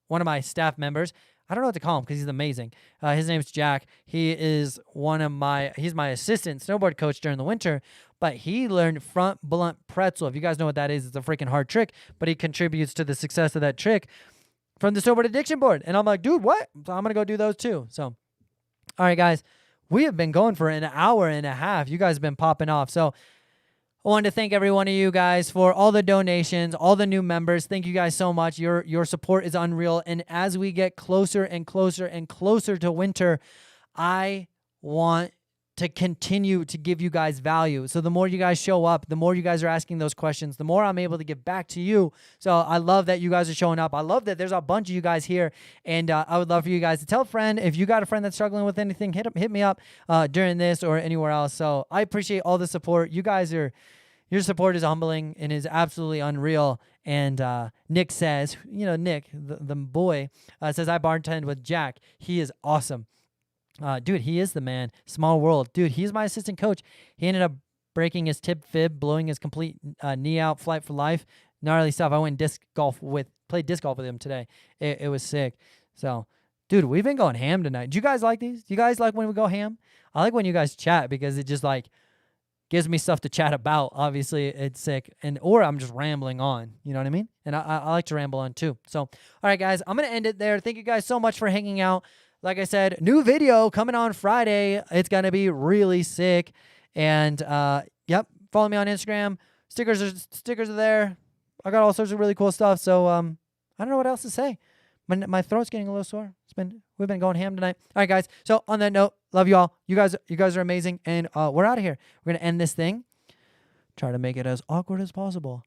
one of my staff members. I don't know what to call him because he's amazing. His name's Jack. He is he's my assistant snowboard coach during the winter, but he learned front blunt pretzel. If you guys know what that is, it's a freaking hard trick, but he contributes to the success of that trick from the snowboard addiction board. And I'm like, dude, what? So I'm going to go do those too. So, all right, guys. We have been going for an hour and a half. You guys have been popping off. So I wanted to thank every one of you guys for all the donations, all the new members. Thank you guys so much. Your support is unreal. And as we get closer and closer and closer to winter, I want to continue to give you guys value. So the more you guys show up, the more you guys are asking those questions, the more I'm able to give back to you. So I love that you guys are showing up. I love that there's a bunch of you guys here, and I would love for you guys to tell a friend. If you got a friend that's struggling with anything, hit me up during this or anywhere else. So I appreciate all the support. Your support is humbling and is absolutely unreal. And Nick says, Nick, the boy, says, I bartend with Jack. He is awesome. Dude, he is the man. Small world. Dude, he's my assistant coach. He ended up breaking his tib fib, blowing his complete knee out, flight for life. Gnarly stuff. I went played disc golf with him today. It was sick. So, dude, we've been going ham tonight. Do you guys like these? Do you guys like when we go ham? I like when you guys chat because it just gives me stuff to chat about. Obviously, it's sick. Or I'm just rambling on. You know what I mean? And I like to ramble on too. So, all right, guys, I'm going to end it there. Thank you guys so much for hanging out. Like I said, new video coming on Friday. It's going to be really sick. And, yep, follow me on Instagram. Stickers are there. I got all sorts of really cool stuff. So, I don't know what else to say. My throat's getting a little sore. We've been going ham tonight. All right, guys. So, on that note, love you all. You guys are amazing. And we're out of here. We're going to end this thing. Try to make it as awkward as possible.